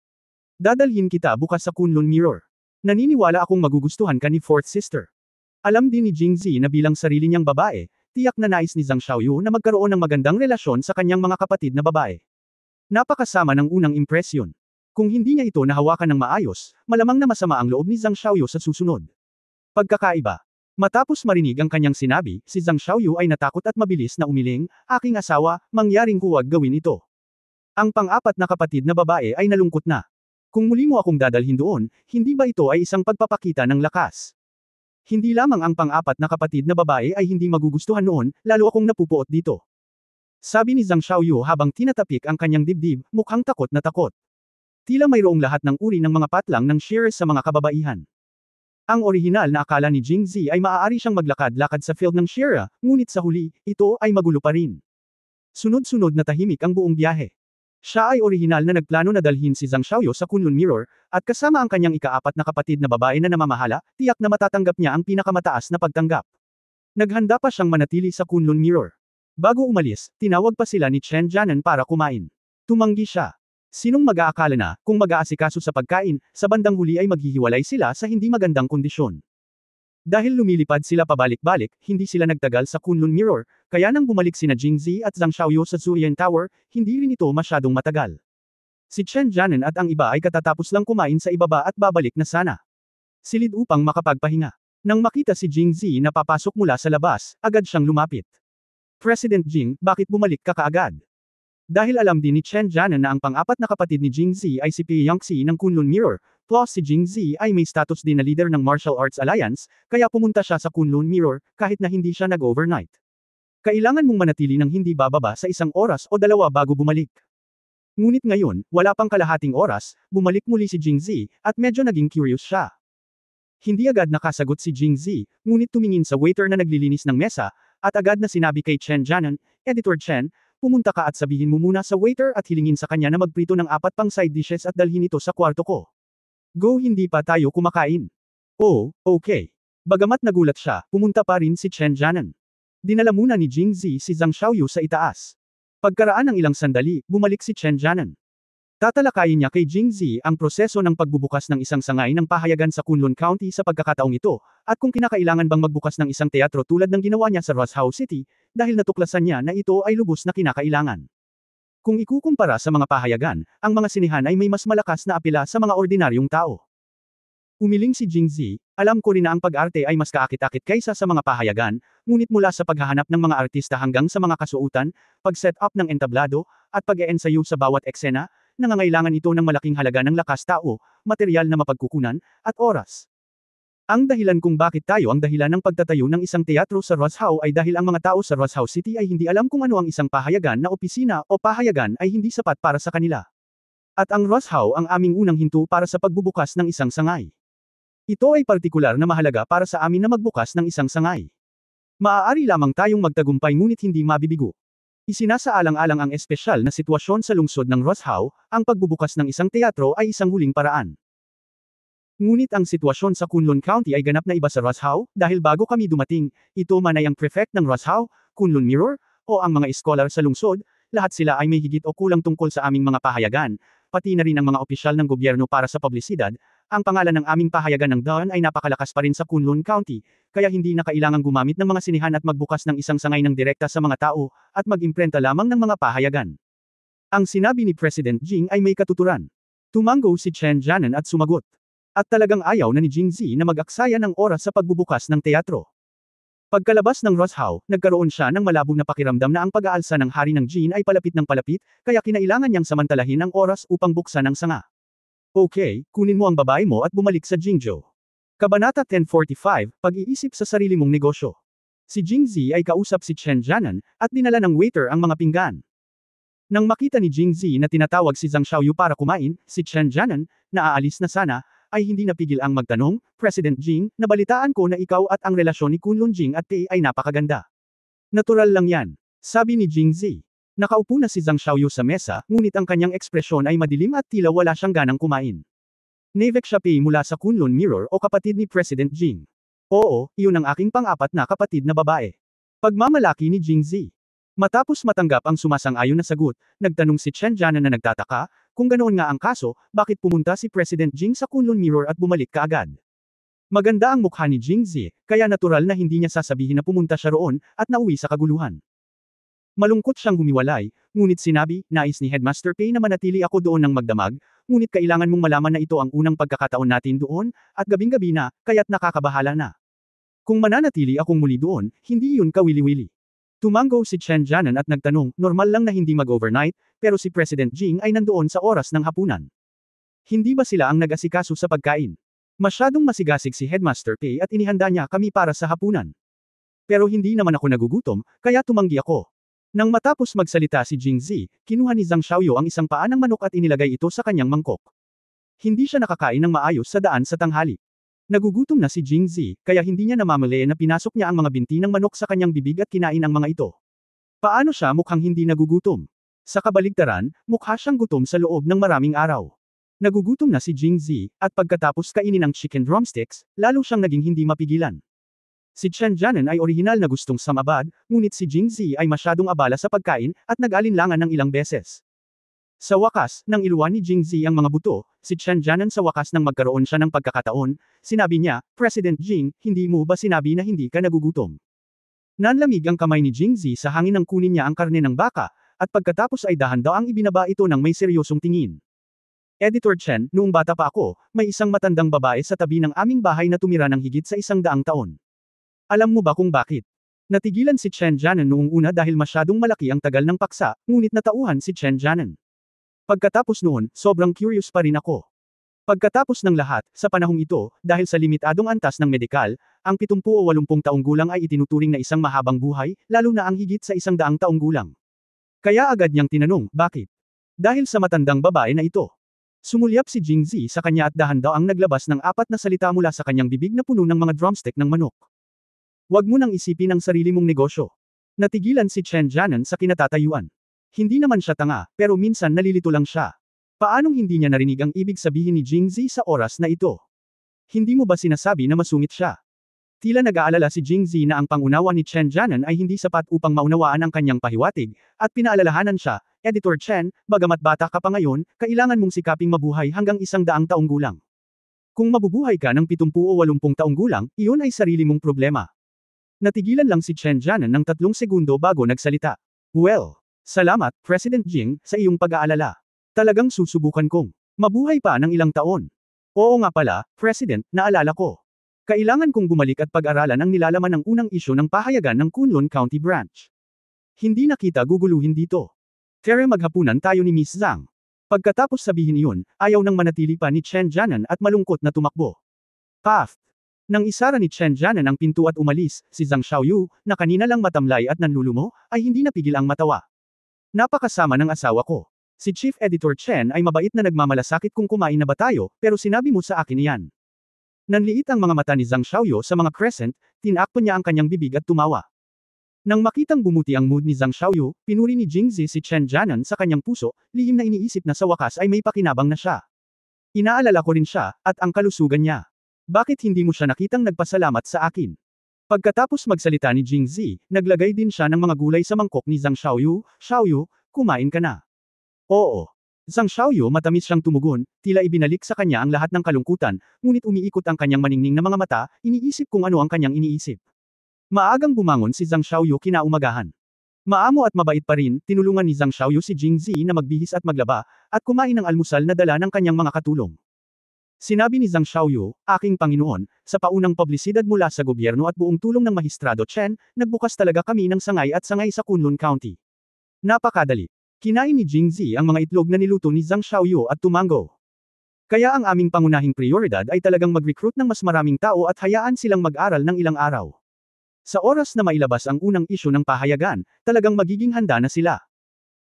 Dadalhin kita bukas sa Kunlun Mirror. Naniniwala akong magugustuhan ka ni Fourth Sister. Alam din ni Jingzi na bilang sarili niyang babae, tiyak na nais ni Zhang Xiaoyu na magkaroon ng magandang relasyon sa kanyang mga kapatid na babae. Napakasama ng unang impresyon. Kung hindi niya ito nahawakan ng maayos, malamang na masama ang loob ni Zhang Xiaoyu sa susunod. Pagkakaiba. Matapos marinig ang kanyang sinabi, si Zhang Xiaoyu ay natakot at mabilis na umiling, aking asawa, mangyaring huwag gawin ito. Ang pang-apat na kapatid na babae ay nalungkot na. Kung muli mo akong dadalhin doon, hindi ba ito ay isang pagpapakita ng lakas? Hindi lamang ang pang-apat na kapatid na babae ay hindi magugustuhan noon, lalo akong napupuot dito. Sabi ni Zhang Xiaoyu habang tinatapik ang kanyang dibdib, mukhang takot na takot. Tila mayroong lahat ng uri ng mga patlang ng shears sa mga kababaihan. Ang orihinal na akala ni Jingzi ay maaari siyang maglakad-lakad sa field ng Shira, ngunit sa huli, ito ay magulo pa rin. Sunod-sunod na tahimik ang buong biyahe. Siya ay orihinal na nagplano na dalhin si Zhang Xiaoyu sa Kunlun Mirror, at kasama ang kanyang ika-4 na kapatid na babae na namamahala, tiyak na matatanggap niya ang pinakamataas na pagtanggap. Naghanda pa siyang manatili sa Kunlun Mirror. Bago umalis, tinawag pa sila ni Chen Jianan para kumain. Tumanggi siya. Sinong mag-aakala na, kung mag-aasikaso sa pagkain, sa bandang huli ay maghihiwalay sila sa hindi magandang kondisyon. Dahil lumilipad sila pabalik-balik, hindi sila nagtagal sa Kunlun Mirror, kaya nang bumalik sina Jingzi at Zhang Xiaoyu sa Zuyan Tower, hindi rin ito masyadong matagal. Si Chen Jianan at ang iba ay katatapos lang kumain sa ibaba at babalik na sana. Silid upang makapagpahinga. Nang makita si Jingzi na papasok mula sa labas, agad siyang lumapit. President Jing, bakit bumalik ka kaagad? Dahil alam din ni Chen Jianan na ang pang-apat na kapatid ni Jingzi ay si Pei Yangxi ng Kunlun Mirror, plus si Jingzi ay may status din na leader ng Martial Arts Alliance, kaya pumunta siya sa Kunlun Mirror, kahit na hindi siya nag-overnight. Kailangan mong manatili ng hindi bababa sa 1 oras o 2 bago bumalik. Ngunit ngayon, wala pang kalahating oras, bumalik muli si Jingzi, at medyo naging curious siya. Hindi agad nakasagot si Jingzi, ngunit tumingin sa waiter na naglilinis ng mesa, at agad na sinabi kay Chen Jianan, Editor Chen, pumunta ka at sabihin mo muna sa waiter at hilingin sa kanya na magprito ng 4 pang side dishes at dalhin ito sa kwarto ko. Go, hindi pa tayo kumakain. Oh, okay. Bagamat nagulat siya, pumunta pa rin si Chen Jianan. Dinala muna ni Jingzi si Zhang Xiaoyu sa itaas. Pagkaraan ng ilang sandali, bumalik si Chen Jianan. Tatalakayin niya kay Jingzi ang proseso ng pagbubukas ng isang sangay ng pahayagan sa Kunlun County sa pagkakataong ito, at kung kinakailangan bang magbukas ng isang teatro tulad ng ginawa niya sa Roshao City, dahil natuklasan niya na ito ay lubos na kinakailangan. Kung ikukumpara sa mga pahayagan, ang mga sinihan ay may mas malakas na apela sa mga ordinaryong tao. Umiling si Jingzi, alam ko rin na ang pag-arte ay mas kaakit-akit kaysa sa mga pahayagan, ngunit mula sa paghahanap ng mga artista hanggang sa mga kasuotan, pag-set up ng entablado, at pag-e-ensayo sa bawat eksena, nangangailangan ito ng malaking halaga ng lakas tao, materyal na mapagkukunan, at oras. Ang dahilan kung bakit tayo ang dahilan ng pagtatayo ng isang teatro sa Roshao ay dahil ang mga tao sa Roshao City ay hindi alam kung ano ang isang pahayagan na opisina o pahayagan ay hindi sapat para sa kanila. At ang Roshao ang aming unang hinto para sa pagbubukas ng isang sangay. Ito ay partikular na mahalaga para sa amin na magbukas ng isang sangay. Maaari lamang tayong magtagumpay ngunit hindi mabibigo. Isinasaalang-alang ang espesyal na sitwasyon sa lungsod ng Roshao, ang pagbubukas ng isang teatro ay isang huling paraan. Ngunit ang sitwasyon sa Kunlun County ay ganap na iba sa Roshao, dahil bago kami dumating, ito man ay ang prefect ng Roshao, Kunlun Mirror, o ang mga scholar sa lungsod, lahat sila ay may higit o kulang tungkol sa aming mga pahayagan, pati na rin ang mga opisyal ng gobyerno para sa publisidad. Ang pangalan ng aming pahayagan ng Dawn ay napakalakas pa rin sa Kunlun County, kaya hindi na kailangang gumamit ng mga sinihan at magbukas ng isang sangay ng direkta sa mga tao, at mag-imprenta lamang ng mga pahayagan. Ang sinabi ni President Jing ay may katuturan. Tumango si Chen Jianan at sumagot. At talagang ayaw na ni Jingzi na mag-aksaya ng oras sa pagbubukas ng teatro. Pagkalabas ng Roshow, nagkaroon siya ng malabong na pakiramdam na ang pag-aalsa ng hari ng Jin ay palapit ng palapit, kaya kinailangan niyang samantalahin ang oras upang buksan ang sanga. Okay, kunin mo ang babae mo at bumalik sa Jingzhou. Kabanata 1045, Pag-iisip sa sarili mong negosyo. Si Jingzi ay kausap si Chen Jianan, at dinala ng waiter ang mga pinggan. Nang makita ni Jingzi na tinatawag si Zhang Xiaoyu para kumain, si Chen Jianan, na aalis na sana, ay hindi napigil ang magtanong, President Jing, nabalitaan ko na ikaw at ang relasyon ni Kunlun Jing at Pei ay napakaganda. Natural lang yan, sabi ni Jingzi. Nakaupo na si Zhang Xiaoyu sa mesa, ngunit ang kanyang ekspresyon ay madilim at tila wala siyang ganang kumain. Nevek siya Pei mula sa Kunlun Mirror o kapatid ni President Jing. Oo, iyon ang aking pang-apat na kapatid na babae. Pagmamalaki ni Jingzi. Matapos matanggap ang sumasang-ayon na sagot, nagtanong si Chen Jianan na nagtataka, kung ganoon nga ang kaso, bakit pumunta si President Jing sa Kunlun Mirror at bumalik kaagad. Maganda ang mukha ni Jingzi, kaya natural na hindi niya sasabihin na pumunta siya roon, at nauwi sa kaguluhan. Malungkot siyang humiwalay, ngunit sinabi, nais ni Headmaster Pei na manatili ako doon ng magdamag, ngunit kailangan mong malaman na ito ang unang pagkakataon natin doon, at gabing-gabi na, kaya't nakakabahala na. Kung mananatili akong muli doon, hindi yun kawili-wili. Tumango si Chen Jianan at nagtanong, normal lang na hindi mag-overnight, pero si President Jing ay nandoon sa oras ng hapunan. Hindi ba sila ang nag-asikaso sa pagkain? Masyadong masigasig si Headmaster Pei at inihanda niya kami para sa hapunan. Pero hindi naman ako nagugutom, kaya tumanggi ako. Nang matapos magsalita si Jingzi, kinuha ni Zhang Xiaoyu ang isang paa ng manok at inilagay ito sa kanyang mangkok. Hindi siya nakakain ng maayos sa daan sa tanghali. Nagugutom na si Jingzi, kaya hindi niya namamali na pinasok niya ang mga binti ng manok sa kanyang bibig at kinain ang mga ito. Paano siya mukhang hindi nagugutom? Sa kabaligtaran, mukha siyang gutom sa loob ng maraming araw. Nagugutom na si Jingzi, at pagkatapos kainin ang chicken drumsticks, lalo siyang naging hindi mapigilan. Si Chen Jianan ay orihinal na gustong samabad, ngunit si Jingzi ay masyadong abala sa pagkain, at nag-alinlangan ng ilang beses. Sa wakas, nang iluwan ni Jingzi ang mga buto, si Chen Jianan sa wakas nang magkaroon siya ng pagkakataon, sinabi niya, President Jing, hindi mo ba sinabi na hindi ka nagugutom? Nanlamig ang kamay ni Jingzi sa hangin nang kunin niya ang karne ng baka, at pagkatapos ay dahan-daang ibinaba ito ng may seryosong tingin. Editor Chen, noong bata pa ako, may isang matandang babae sa tabi ng aming bahay na tumira ng higit sa 100 taon. Alam mo ba kung bakit? Natigilan si Chen Jianan noong una dahil masyadong malaki ang tagal ng paksa, ngunit natauhan si Chen Jianan. Pagkatapos noon, sobrang curious pa rin ako. Pagkatapos ng lahat, sa panahong ito, dahil sa limitadong antas ng medikal, ang 70 o 80 taong gulang ay itinuturing na isang mahabang buhay, lalo na ang higit sa 100 taong gulang. Kaya agad niyang tinanong, bakit? Dahil sa matandang babae na ito. Sumulyap si Jingzi sa kanya at dahan-daang naglabas ng 4 na salita mula sa kanyang bibig na puno ng mga drumstick ng manok. Huwag mo nang isipin ang sarili mong negosyo. Natigilan si Chen Jianan sa kinatatayuan. Hindi naman siya tanga, pero minsan nalilito lang siya. Paanong hindi niya narinig ang ibig sabihin ni Jingzi sa oras na ito? Hindi mo ba sinasabi na masungit siya? Tila nag-aalala si Jingzi na ang pangunawa ni Chen Jianan ay hindi sapat upang maunawaan ang kanyang pahiwatig, at pinaalalahanan siya, Editor Chen, bagamat bata ka pa ngayon, kailangan mong sikaping mabuhay hanggang 100 taong gulang. Kung mabubuhay ka ng 70 o 80 taong gulang, iyon ay sarili mong problema. Natigilan lang si Chen Jianan ng 3 segundo bago nagsalita. Well, salamat, President Jing, sa iyong pag-aalala. Talagang susubukan kong mabuhay pa ng ilang taon. Oo nga pala, President, naalala ko. Kailangan kong bumalik at pag-aralan ang nilalaman ng unang isyu ng pahayagan ng Kunlun County Branch. Hindi na kita guguluhin dito. Tara maghapunan tayo ni Miss Zhang. Pagkatapos sabihin iyon, ayaw nang manatili pa ni Chen Jianan at malungkot na tumakbo. Paft. Nang isara ni Chen Jianan ang pinto at umalis, si Zhang Xiaoyu, na kanina lang matamlay at nanlulumo, ay hindi napigil ang matawa. Napakasama ng asawa ko. Si Chief Editor Chen ay mabait na nagmamalasakit kung kumain na ba tayo, pero sinabi mo sa akin iyan. Nanliit ang mga mata ni Zhang Xiaoyu sa mga crescent, tinakpan niya ang kanyang bibig at tumawa. Nang makitang bumuti ang mood ni Zhang Xiaoyu, pinuri ni Jingzi si Chen Jianan sa kanyang puso, lihim na iniisip na sa wakas ay may pakinabang na siya. Inaalala ko rin siya, at ang kalusugan niya. Bakit hindi mo siya nakitang nagpasalamat sa akin? Pagkatapos magsalita ni Jingzi, naglagay din siya ng mga gulay sa mangkok ni Zhang Xiaoyu, Xiaoyu, kumain ka na. Oo. Zhang Xiaoyu matamis siyang tumugon, tila ibinalik sa kanya ang lahat ng kalungkutan, ngunit umiikot ang kanyang maningning na mga mata, iniisip kung ano ang kanyang iniisip. Maagang bumangon si Zhang Xiaoyu kinaumagahan. Maamo at mabait pa rin, tinulungan ni Zhang Xiaoyu si Jingzi na magbihis at maglaba, at kumain ng almusal na dala ng kanyang mga katulong. Sinabi ni Zhang Xiaoyu, "Aking Panginoon, sa paunang publisidad mula sa gobyerno at buong tulong ng Mahistrado Chen, nagbukas talaga kami ng sangay at sangay sa Kunlun County. Napakadali. Kinain ni Jingzi ang mga itlog na niluto ni Zhang Xiaoyu at tumango. Kaya ang aming pangunahing prioridad ay talagang mag-recruit ng mas maraming tao at hayaan silang mag-aral ng ilang araw. Sa oras na mailabas ang unang isyu ng pahayagan, talagang magiging handa na sila.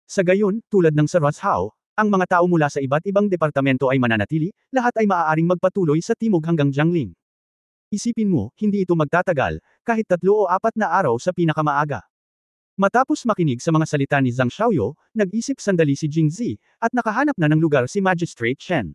Sa gayon, tulad ng sa Roshao, ang mga tao mula sa iba't ibang departamento ay mananatili, lahat ay maaaring magpatuloy sa timog hanggang Jiangling. Isipin mo, hindi ito magtatagal, kahit 3 o 4 na araw sa pinakamaaga." Matapos makinig sa mga salita ni Zhang Xiaoyu, nag-isip sandali si Jingzi, at nakahanap na ng lugar si Magistrate Chen.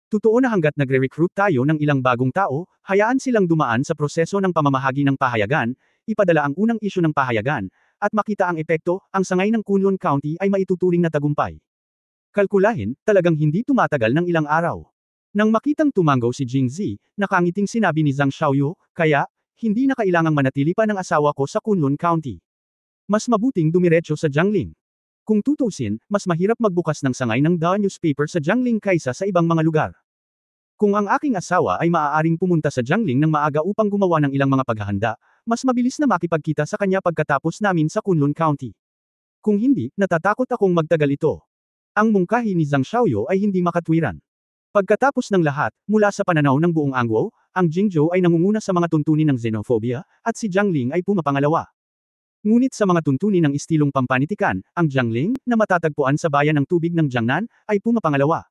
Totoo na hanggat nagre-recruit tayo ng ilang bagong tao, hayaan silang dumaan sa proseso ng pamamahagi ng pahayagan, ipadala ang unang isyu ng pahayagan, at makita ang epekto, ang sangay ng Kunlun County ay maituturing na tagumpay. Kalkulahin, talagang hindi tumatagal ng ilang araw. Nang makitang tumango si Jingzi, nakangiting sinabi ni Zhang Xiaoyu, "Kaya, hindi na kailangang manatili pa ng asawa ko sa Kunlun County. Mas mabuting dumiretso sa Jiangling. Kung tutusin, mas mahirap magbukas ng sangay ng The Newspaper sa Jiangling kaysa sa ibang mga lugar. Kung ang aking asawa ay maaaring pumunta sa Jiangling ng maaga upang gumawa ng ilang mga paghahanda, mas mabilis na makipagkita sa kanya pagkatapos namin sa Kunlun County. Kung hindi, natatakot akong magtagal ito." Ang mungkahi ni Zhang Xiaoyu ay hindi makatwiran. Pagkatapos ng lahat, mula sa pananaw ng buong Angguo, ang Jingzhou ay nangunguna sa mga tuntunin ng xenophobia, at si Jiangling ay pumapangalawa. Ngunit sa mga tuntunin ng istilong pampanitikan, ang Jiangling, na matatagpuan sa bayan ng tubig ng Jiangnan, ay pumapangalawa.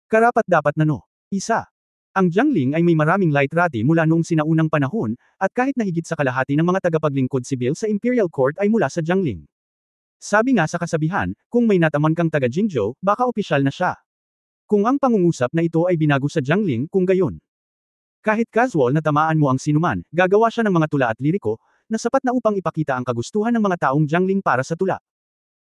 Karapat-dapat na no. Isa. Ang Jiangling ay may maraming literati mula noong sinaunang panahon, at kahit na higit sa kalahati ng mga tagapaglingkod sibil sa Imperial Court ay mula sa Jiangling. Sabi nga sa kasabihan, kung may nataman kang taga Jingzhou, baka opisyal na siya. Kung ang pangungusap na ito ay binago sa Jiangling, kung gayon. Kahit casual na tamaan mo ang sinuman, gagawa siya ng mga tula at liriko, na sapat na upang ipakita ang kagustuhan ng mga taong Jiangling para sa tula.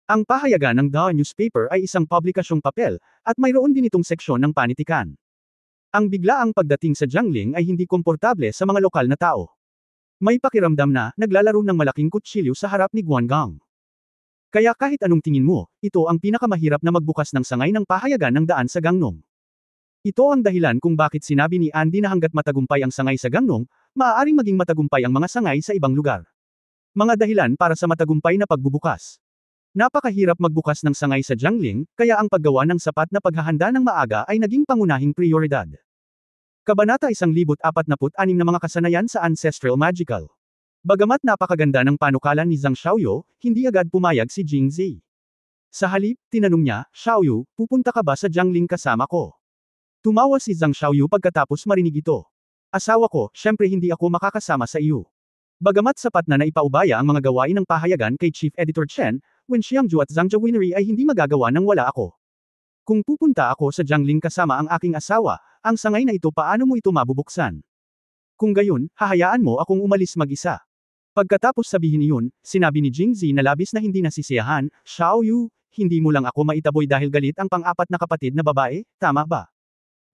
Ang pahayagan ng The Newspaper ay isang publikasyong papel, at mayroon din itong seksyon ng panitikan. Ang biglaang pagdating sa Jiangling ay hindi komportable sa mga lokal na tao. May pakiramdam na, naglalaro ng malaking kutsilyo sa harap ni Guanggang. Kaya kahit anong tingin mo, ito ang pinakamahirap na magbukas ng sangay ng pahayagan ng daan sa Gangnong. Ito ang dahilan kung bakit sinabi ni Andy na hanggat matagumpay ang sangay sa Gangnong, maaaring maging matagumpay ang mga sangay sa ibang lugar. Mga dahilan para sa matagumpay na pagbubukas. Napakahirap magbukas ng sangay sa Jiangling, kaya ang paggawa ng sapat na paghahanda ng maaga ay naging pangunahing prioridad. Kabanata 1046 na mga kasanayan sa Ancestral Magical. Bagamat napakaganda ng panukalan ni Zhang Xiaoyu, hindi agad pumayag si Jingzi. Sa halip, tinanong niya, "Xiaoyu, pupunta ka ba sa Jiangling kasama ko?" Tumawa si Zhang Xiaoyu pagkatapos marinig ito. "Asawa ko, syempre hindi ako makakasama sa iyo." Bagamat sapat na naipaubaya ang mga gawain ng pahayagan kay Chief Editor Chen, Wen Xiangju at Zhang Jiawinery ay hindi magagawa nang wala ako. Kung pupunta ako sa Jiangling kasama ang aking asawa, ang sangay na ito paano mo ito mabubuksan? Kung gayon, hahayaan mo akong umalis mag-isa. Pagkatapos sabihin iyon, sinabi ni Jingzi na labis na hindi nasisiyahan, "Xiaoyu, hindi mo lang ako maitaboy dahil galit ang pang-apat na kapatid na babae, tama ba?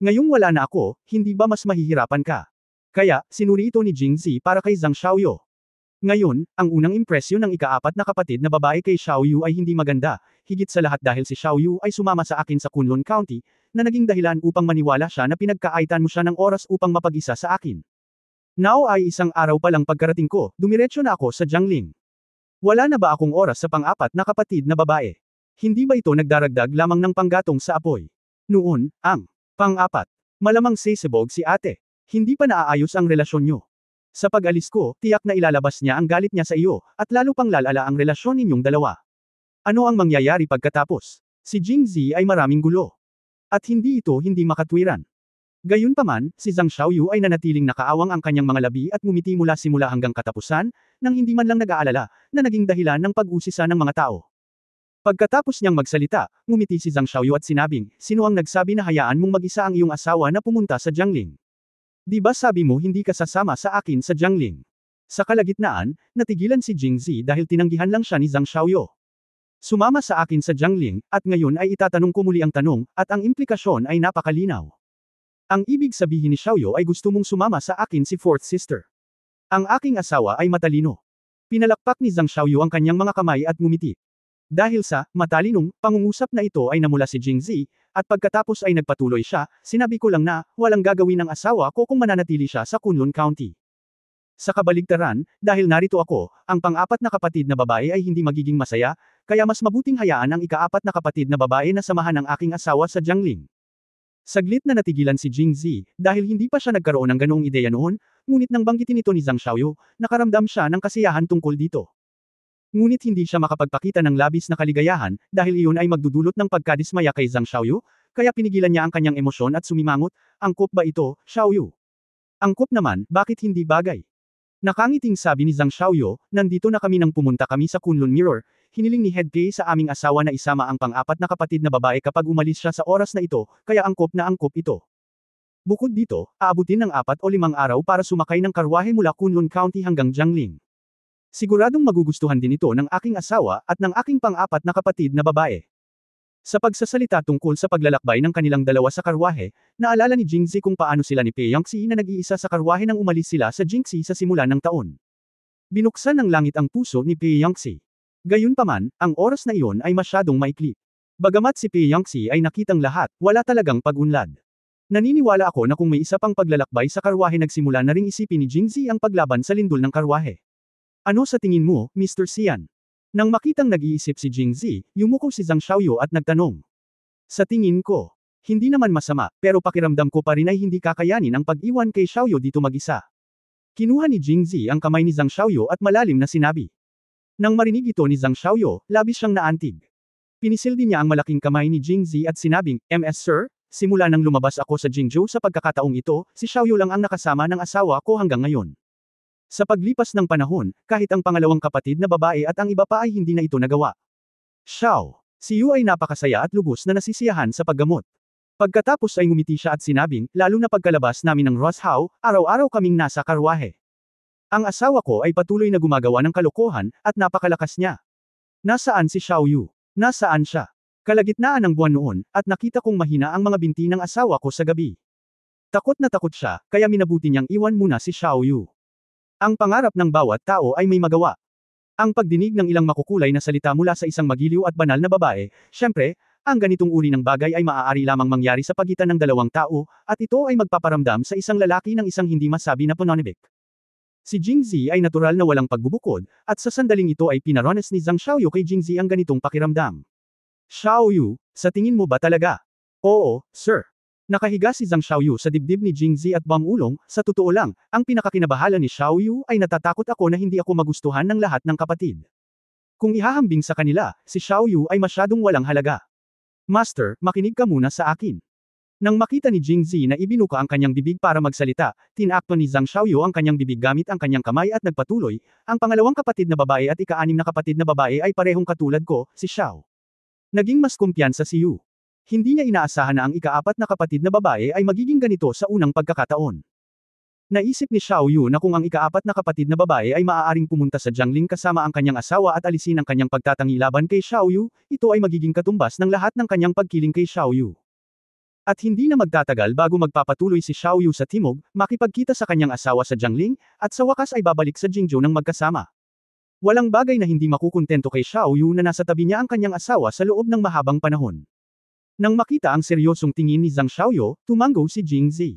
Ngayong wala na ako, hindi ba mas mahihirapan ka?" Kaya, sinuri ito ni Jingzi para kay Zhang Xiaoyu. Ngayon, ang unang impresyon ng ika-4 na kapatid na babae kay Xiaoyu ay hindi maganda, higit sa lahat dahil si Xiaoyu ay sumama sa akin sa Kunlun County, na naging dahilan upang maniwala siya na pinagkaaitan mo siya ng oras upang mapag-isa sa akin. Now ay isang araw pa lang pagkarating ko, dumiretso na ako sa Jiangling. Wala na ba akong oras sa pang-4 na kapatid na babae? Hindi ba ito nagdaragdag lamang ng panggatong sa apoy? Noon, ang pang-4. Malamang sisibog si ate. Hindi pa naaayos ang relasyon nyo. Sa pag-alis ko, tiyak na ilalabas niya ang galit niya sa iyo, at lalo pang lalala ang relasyon ninyong dalawa. Ano ang mangyayari pagkatapos? Si Jingzi ay maraming gulo. At hindi ito hindi makatwiran. Gayunpaman, si Zhang Xiaoyu ay nanatiling nakaawang ang kanyang mga labi at ngumiti mula simula hanggang katapusan, nang hindi man lang nag-aalala, na naging dahilan ng pag-usisa ng mga tao. Pagkatapos niyang magsalita, ngumiti si Zhang Xiaoyu at sinabing, "Sino ang nagsabi na hayaan mong mag-isa ang iyong asawa na pumunta sa Jiangling? Di ba sabi mo hindi ka sasama sa akin sa Jiangling?" Sa kalagitnaan, natigilan si Jingzi dahil tinanggihan lang siya ni Zhang Xiaoyu. "Sumama sa akin sa Jiangling, at ngayon ay itatanong ko muli ang tanong, at ang implikasyon ay napakalinaw. Ang ibig sabihin ni Xiaoyu ay gusto mong sumama sa akin si fourth sister. Ang aking asawa ay matalino." Pinalakpak ni Zhang Xiaoyu ang kanyang mga kamay at ngumiti. Dahil sa matalinong pangungusap na ito ay namula si Jingzi, at pagkatapos ay nagpatuloy siya, sinabi ko lang na walang gagawin ng asawa ko kung mananatili siya sa Kunlun County. Sa kabaligtaran, dahil narito ako, ang pang-apat na kapatid na babae ay hindi magiging masaya, kaya mas mabuting hayaan ang ika-4 na kapatid na babae na samahan ng aking asawa sa Jiangling. Saglit na natigilan si Jingzi, dahil hindi pa siya nagkaroon ng ganoong ideya noon, ngunit nang banggitin ito ni Zhang Xiaoyu, nakaramdam siya ng kasiyahan tungkol dito. Ngunit hindi siya makapagpakita ng labis na kaligayahan, dahil iyon ay magdudulot ng pagkadismaya kay Zhang Xiaoyu, kaya pinigilan niya ang kanyang emosyon at sumimangot, angkop ba ito, Xiaoyu? Angkop naman, bakit hindi bagay? Nakangiting sabi ni Zhang Xiaoyu, nandito na kami nang pumunta kami sa Kunlun Mirror, hiniling ni Head Kay sa aming asawa na isama ang pang-4 na kapatid na babae kapag umalis siya sa oras na ito, kaya angkop na angkop ito. Bukod dito, aabutin ng 4 o 5 araw para sumakay ng karwahe mula Kunlun County hanggang Jiangling. Siguradong magugustuhan din ito ng aking asawa at ng aking pang-4 na kapatid na babae. Sa pagsasalita tungkol sa paglalakbay ng kanilang dalawa sa karwahe, naalala ni Jingzi kung paano sila ni Pei Yangxi na nag-iisa sa karwahe nang umalis sila sa Jingxi sa simula ng taon. Binuksan ng langit ang puso ni Pei Yangxi. Gayunpaman, ang oras na iyon ay masyadong maikli. Bagamat si Pei Yangxi ay nakitang lahat, wala talagang pag-unlad. Naniniwala ako na kung may isa pang paglalakbay sa karwahe nagsimula na ring isipin ni Jingzi ang paglaban sa lindol ng karwahe. Ano sa tingin mo, Mr. Xian? Nang makitang nag-iisip si Jingzi, yumuko si Zhang Xiaoyu at nagtanong. Sa tingin ko, hindi naman masama, pero pakiramdam ko pa rin ay hindi kakayanin ang pag-iwan kay Xiaoyu dito mag-isa. Kinuha ni Jingzi ang kamay ni Zhang Xiaoyu at malalim na sinabi. Nang marinig ito ni Zhang Xiaoyu, labis siyang naantig. Pinisil din niya ang malaking kamay ni Jingzi at sinabing, "Ms. Sir, simula nang lumabas ako sa Jingzhou sa pagkakataong ito, si Xiaoyu lang ang nakasama ng asawa ko hanggang ngayon." Sa paglipas ng panahon, kahit ang pangalawang kapatid na babae at ang iba pa ay hindi na ito nagawa. Xiao, si Yu ay napakasaya at lubos na nasisiyahan sa paggamot. Pagkatapos ay ngumiti siya at sinabing, lalo na pagkalabas namin ng Roshao, araw-araw kaming nasa karwahe. Ang asawa ko ay patuloy na gumagawa ng kalokohan, at napakalakas niya. Nasaan si Xiao Yu? Nasaan siya? Kalagitnaan ng buwan noon, at nakita kong mahina ang mga binti ng asawa ko sa gabi. Takot na takot siya, kaya minabuti niyang iwan muna si Xiao Yu. Ang pangarap ng bawat tao ay may magawa. Ang pagdinig ng ilang makukulay na salita mula sa isang magiliw at banal na babae, syempre, ang ganitong uri ng bagay ay maaari lamang mangyari sa pagitan ng dalawang tao, at ito ay magpaparamdam sa isang lalaki ng isang hindi masabi na pananibik. Si Jingzi ay natural na walang pagbubukod, at sa sandaling ito ay pinarones ni Zhang Xiaoyu kay Jingzi ang ganitong pakiramdam. Xiaoyu, sa tingin mo ba talaga? Oo, sir. Nakahiga si Zhang Xiaoyu sa dibdib ni Jingzi at bumulong, sa totoo lang, ang pinakakinabahala ni Xiaoyu ay natatakot ako na hindi ako magustuhan ng lahat ng kapatid. Kung ihahambing sa kanila, si Xiaoyu ay masyadong walang halaga. Master, makinig ka muna sa akin. Nang makita ni Jingzi na ibinuka ang kanyang bibig para magsalita, tinakto ni Zhang Xiaoyu ang kanyang bibig gamit ang kanyang kamay at nagpatuloy, ang pangalawang kapatid na babae at ika-6 na kapatid na babae ay parehong katulad ko, si Xiao. Naging mas kumpiyansa si Yu. Hindi niya inaasahan na ang ika-4 na kapatid na babae ay magiging ganito sa unang pagkakataon. Naisip ni Xiao Yu na kung ang ika-4 na kapatid na babae ay maaaring pumunta sa Jiangling kasama ang kanyang asawa at alisin ang kanyang pagtatangi laban kay Xiao Yu, ito ay magiging katumbas ng lahat ng kanyang pagkiling kay Xiao Yu. At hindi na magtatagal bago magpapatuloy si Xiao Yu sa timog, makipagkita sa kanyang asawa sa Jiangling, at sa wakas ay babalik sa Jingzhou ng magkasama. Walang bagay na hindi makukuntento kay Xiao Yu na nasa tabi niya ang kanyang asawa sa loob ng mahabang panahon. Nang makita ang seryosong tingin ni Zhang Xiaoyu, tumango si Jingzi.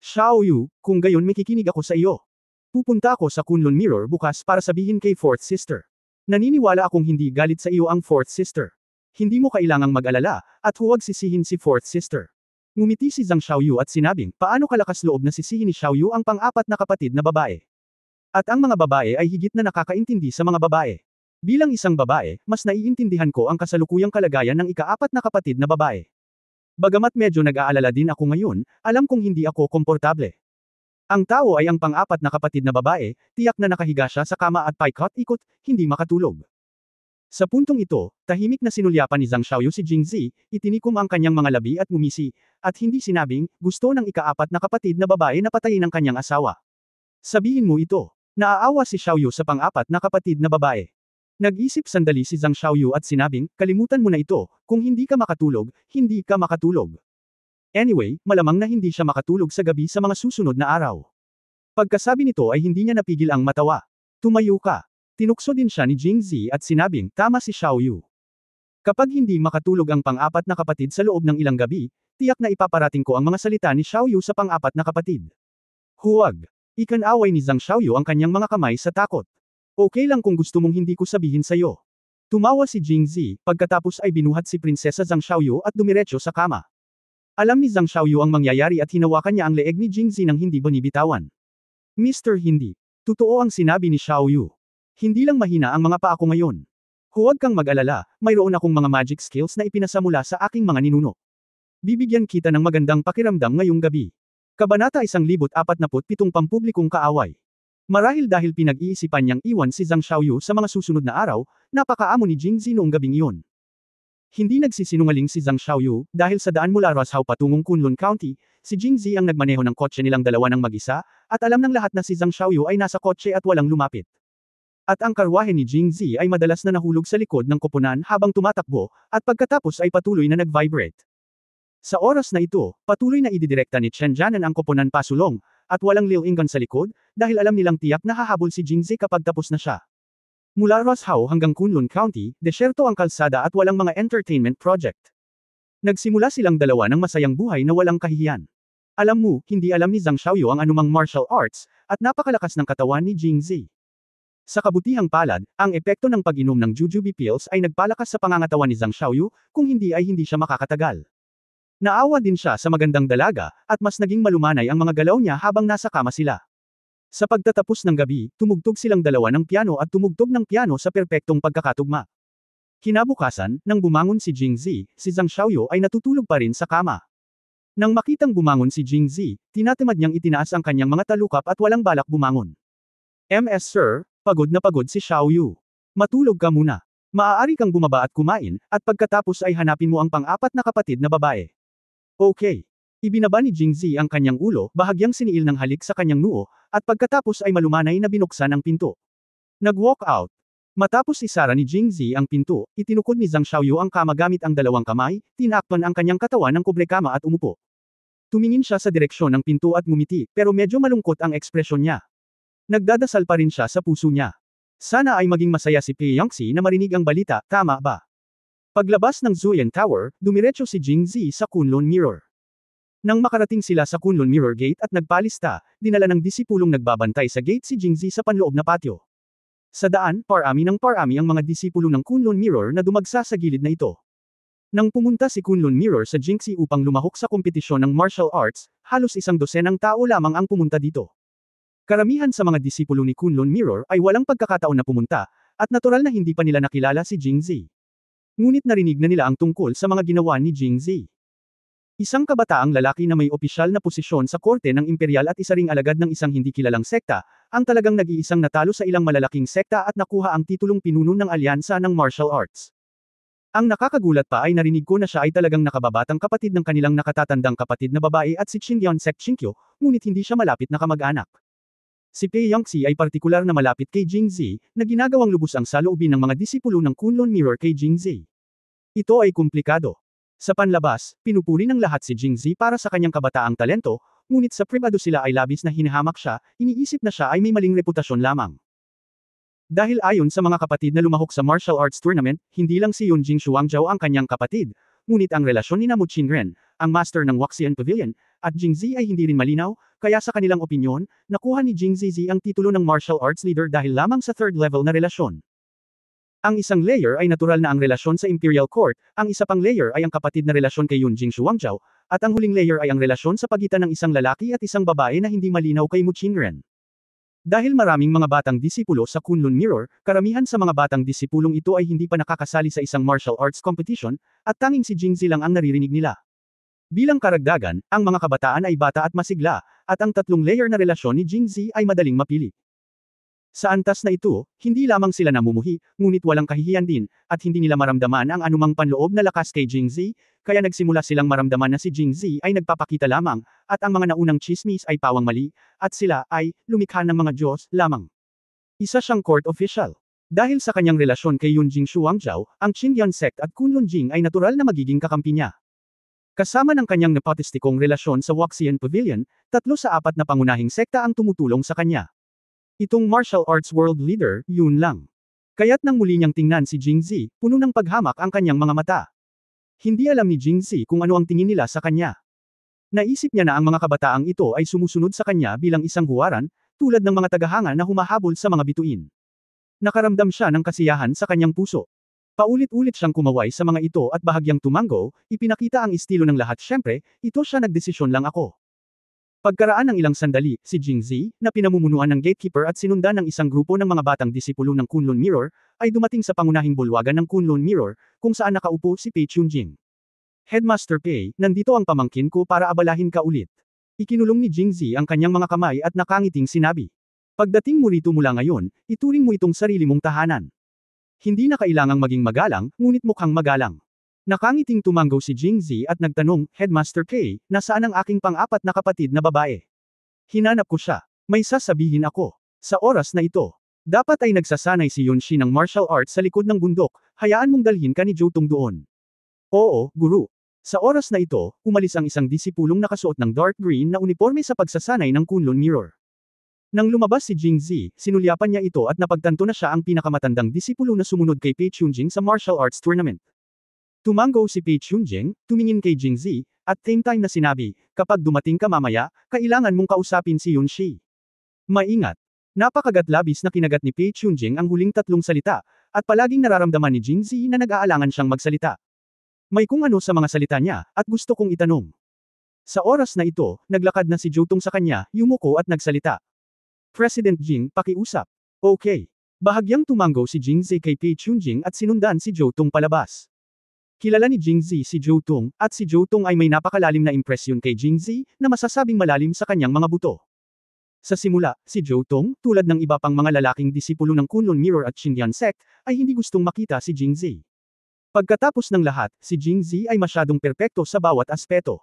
Xiaoyu, kung gayon makikinig ako sa iyo. Pupunta ako sa Kunlun Mirror bukas para sabihin kay Fourth Sister. Naniniwala akong hindi galit sa iyo ang Fourth Sister. Hindi mo kailangang mag-alala, at huwag sisihin si Fourth Sister. Ngumiti si Zhang Xiaoyu at sinabing, paano kalakas loob na sisihin ni Xiaoyu ang pang-4 na kapatid na babae. At ang mga babae ay higit na nakakaintindi sa mga babae. Bilang isang babae, mas naiintindihan ko ang kasalukuyang kalagayan ng ika-4 na kapatid na babae. Bagamat medyo nag-aalala din ako ngayon, alam kong hindi ako komportable. Ang tao ay ang pang-4 na kapatid na babae, tiyak na nakahiga siya sa kama at paikot-ikot, hindi makatulog. Sa puntong ito, tahimik na sinulyapan ni Zhang Xiaoyu si Jingzi, itinikom ang kanyang mga labi at ngumisi, at hindi sinabing, gusto ng ika-4 na kapatid na babae na patayin ang kanyang asawa. Sabihin mo ito. Naaawa si Xiaoyu sa pang-4 na kapatid na babae. Nag-isip sandali si Zhang Xiaoyu at sinabing, kalimutan mo na ito, kung hindi ka makatulog, hindi ka makatulog. Anyway, malamang na hindi siya makatulog sa gabi sa mga susunod na araw. Pagkasabi nito ay hindi niya napigil ang matawa. Tumayo ka. Tinukso din siya ni Jingzi at sinabing, tama si Xiaoyu. Kapag hindi makatulog ang pang-apat na kapatid sa loob ng ilang gabi, tiyak na ipaparating ko ang mga salita ni Xiaoyu sa pang-apat na kapatid. Huwag. Ikan-away ni Zhang Xiaoyu ang kanyang mga kamay sa takot. Okay lang kung gusto mong hindi ko sabihin sa'yo. Tumawa si Jingzi, pagkatapos ay binuhat si Prinsesa Zhang Xiaoyu at dumiretso sa kama. Alam ni Zhang Xiaoyu ang mangyayari at hinawakan niya ang leeg ni Jingzi nang hindi binibitawan. Mr. Hindi. Totoo ang sinabi ni Xiaoyu. Hindi lang mahina ang mga paa ko ngayon. Huwag kang mag-alala, mayroon akong mga magic skills na ipinasa mula sa aking mga ninuno. Bibigyan kita ng magandang pakiramdam ngayong gabi. Kabanata 1047 Pampublikong kaaway. Marahil dahil pinag-iisipan niyang iwan si Zhang Xiaoyu sa mga susunod na araw, napakaamo ni Jingzi noong gabing iyon. Hindi nagsisinungaling si Zhang Xiaoyu, dahil sa daan mula Roshao patungong Kunlun County, si Jingzi ang nagmaneho ng kotse nilang dalawa ng mag-isa, at alam ng lahat na si Zhang Xiaoyu ay nasa kotse at walang lumapit. At ang karwahe ni Jingzi ay madalas na nahulog sa likod ng koponan habang tumatakbo, at pagkatapos ay patuloy na nag-vibrate. Sa oras na ito, patuloy na ididirekta ni Chen Jianan ang koponan pasulong, at walang Lil Ingan sa likod, dahil alam nilang tiyak na hahabol si Jingzi kapag tapos na siya. Mula Roshao hanggang Kunlun County, desyerto ang kalsada at walang mga entertainment project. Nagsimula silang dalawa ng masayang buhay na walang kahihiyan. Alam mo, hindi alam ni Zhang Xiaoyu ang anumang martial arts, at napakalakas ng katawan ni Jingzi. Sa kabutihang palad, ang epekto ng pag-inom ng jujube pills ay nagpalakas sa pangangatawan ni Zhang Xiaoyu, kung hindi ay hindi siya makakatagal. Naawa din siya sa magandang dalaga, at mas naging malumanay ang mga galaw niya habang nasa kama sila. Sa pagtatapos ng gabi, tumugtog silang dalawa ng piano at tumugtog ng piano sa perpektong pagkakatugma. Kinabukasan, nang bumangon si Jingzi, si Zhang Xiaoyu ay natutulog pa rin sa kama. Nang makitang bumangon si Jingzi, tinatamad niyang itinaas ang kanyang mga talukap at walang balak bumangon. MS Sir, pagod na pagod si Xiaoyu. Matulog ka muna. Maaari kang bumaba at kumain, at pagkatapos ay hanapin mo ang pang-apat na kapatid na babae. Okay. Ibinaba ni Jingzi ang kanyang ulo, bahagyang siniil ng halik sa kanyang noo, at pagkatapos ay malumanay na binuksan ang pinto. Nag-walk out. Matapos isara ni Jingzi ang pinto, itinukod ni Zhang Xiaoyu ang kama gamit ang dalawang kamay, tinakpan ang kanyang katawan ng kubrekama at umupo. Tumingin siya sa direksyon ng pinto at ngumiti, pero medyo malungkot ang ekspresyon niya. Nagdadasal pa rin siya sa puso niya. Sana ay maging masaya si Pei Yangxi na marinig ang balita, tama ba? Paglabas ng Zuyan Tower, dumiretso si Jingzi sa Kunlun Mirror. Nang makarating sila sa Kunlun Mirror Gate at nagpalista, dinala ng disipulong nagbabantay sa gate si Jingzi sa panloob na patio. Sa daan, parami ang mga disipulo ng Kunlun Mirror na dumagsa sa gilid na ito. Nang pumunta si Kunlun Mirror sa Jingxi upang lumahok sa kompetisyon ng martial arts, halos 100 tao lamang ang pumunta dito. Karamihan sa mga disipulo ni Kunlun Mirror ay walang pagkakataon na pumunta, at natural na hindi pa nila nakilala si Jingzi. Ngunit narinig na nila ang tungkol sa mga ginawa ni Jingzi. Isang kabataang lalaki na may opisyal na posisyon sa korte ng imperial at isa ring alagad ng isang hindi kilalang sekta, ang talagang nag-iisang natalo sa ilang malalaking sekta at nakuha ang titulong pinuno ng alyansa ng martial arts. Ang nakakagulat pa ay narinig ko na siya ay talagang nakababatang kapatid ng kanilang nakatatandang kapatid na babae at si Qingyan Sek Qinkyo, ngunit hindi siya malapit na kamag-anak. Si Pei Yangxi ay partikular na malapit kay Jingzi, na ginagawang lubos ang saloobin ng mga disipulo ng Kunlun Mirror kay Jingzi. Ito ay komplikado. Sa panlabas, pinupuri ng lahat si Jingzi para sa kanyang kabataang talento, ngunit sa pribado sila ay labis na hinahamak siya, iniisip na siya ay may maling reputasyon lamang. Dahil ayon sa mga kapatid na lumahok sa martial arts tournament, hindi lang si Yunjing Shuangjiao ang kanyang kapatid, ngunit ang relasyon ni Mu Qinren, ang master ng Waxian Pavilion, at Jingzi ay hindi rin malinaw, kaya sa kanilang opinyon, nakuha ni Jingzi ang titulo ng martial arts leader dahil lamang sa third level na relasyon. Ang isang layer ay natural na ang relasyon sa Imperial Court, ang isa pang layer ay ang kapatid na relasyon kay Yunjing Shuangjiao, at ang huling layer ay ang relasyon sa pagitan ng isang lalaki at isang babae na hindi malinaw kay Mu Qinren. Dahil maraming mga batang disipulo sa Kunlun Mirror, karamihan sa mga batang disipulong ito ay hindi pa nakakasali sa isang martial arts competition, at tanging si Jingzi lang ang naririnig nila. Bilang karagdagan, ang mga kabataan ay bata at masigla, at ang tatlong layer na relasyon ni Jingzi ay madaling mapili. Sa antas na ito, hindi lamang sila namumuhi, ngunit walang kahihiyan din, at hindi nila maramdaman ang anumang panloob na lakas kay Jingzi, kaya nagsimula silang maramdaman na si Jingzi ay nagpapakita lamang, at ang mga naunang chismis ay pawang mali, at sila ay lumikha ng mga Diyos lamang. Isa siyang court official. Dahil sa kanyang relasyon kay Yunjing Shuangjiao, ang Qingyan sect at Kunlun Jing ay natural na magiging kakampi niya. Kasama ng kanyang nepotistikong relasyon sa Waxian Pavilion, 3 sa 4 na pangunahing sekta ang tumutulong sa kanya. Itong martial arts world leader, yun lang. Kaya't nang muli niyang tingnan si Jingzi, puno ng paghamak ang kanyang mga mata. Hindi alam ni Jingzi kung ano ang tingin nila sa kanya. Naisip niya na ang mga kabataang ito ay sumusunod sa kanya bilang isang huwaran, tulad ng mga tagahanga na humahabol sa mga bituin. Nakaramdam siya ng kasiyahan sa kanyang puso. Paulit-ulit siyang kumaway sa mga ito at bahagyang tumango, ipinakita ang estilo ng lahat. Syempre, ito siya nagdesisyon lang ako. Pagkaraan ng ilang sandali, si Jingzi, na pinamumunuan ng gatekeeper at sinundan ng isang grupo ng mga batang disipulo ng Kunlun Mirror, ay dumating sa pangunahing bulwagan ng Kunlun Mirror, kung saan nakaupo si Pei Chunjing. Headmaster Pei, nandito ang pamangkin ko para abalahin ka ulit. Ikinulong ni Jingzi ang kanyang mga kamay at nakangiting sinabi. Pagdating mo rito mula ngayon, ituring mo itong sarili mong tahanan. Hindi na kailangang maging magalang, ngunit mukhang magalang. Nakangiting tumango si Jingzi at nagtanong, Headmaster Pei, nasaan ang aking pang-apat na kapatid na babae? Hinanap ko siya. May sasabihin ako. Sa oras na ito, dapat ay nagsasanay si Yunshi ng martial arts sa likod ng bundok, hayaan mong dalhin ka ni Jotong doon. Oo, guru. Sa oras na ito, umalis ang isang disipulong nakasuot ng dark green na uniforme sa pagsasanay ng Kunlun Mirror. Nang lumabas si Jingzi, sinulyapan niya ito at napagtanto na siya ang pinakamatandang disipulo na sumunod kay Pei Chunjing sa martial arts tournament. Tumango si Pei Chunjing, tumingin kay Jingzi, at same time na sinabi, kapag dumating ka mamaya, kailangan mong kausapin si Yunshi. Maingat. Napakagat labis na kinagat ni Pei Chunjing ang huling tatlong salita, at palaging nararamdaman ni Jingzi na nag-aalangan siyang magsalita. May kung ano sa mga salita niya, at gusto kong itanong. Sa oras na ito, naglakad na si Jotong sa kanya, yumuko at nagsalita. President Jing, pakiusap. Okay. Bahagyang tumango si Jingzi kay Pei Chunjing at sinundan si Jotong palabas. Kilala ni Jingzi si Jotong, at si Jotong ay may napakalalim na impresyon kay Jingzi, na masasabing malalim sa kanyang mga buto. Sa simula, si Jotong, tulad ng iba pang mga lalaking disipulo ng Kunlun Mirror at Xinjiang Sect, ay hindi gustong makita si Jingzi. Pagkatapos ng lahat, si Jingzi ay masyadong perpekto sa bawat aspeto.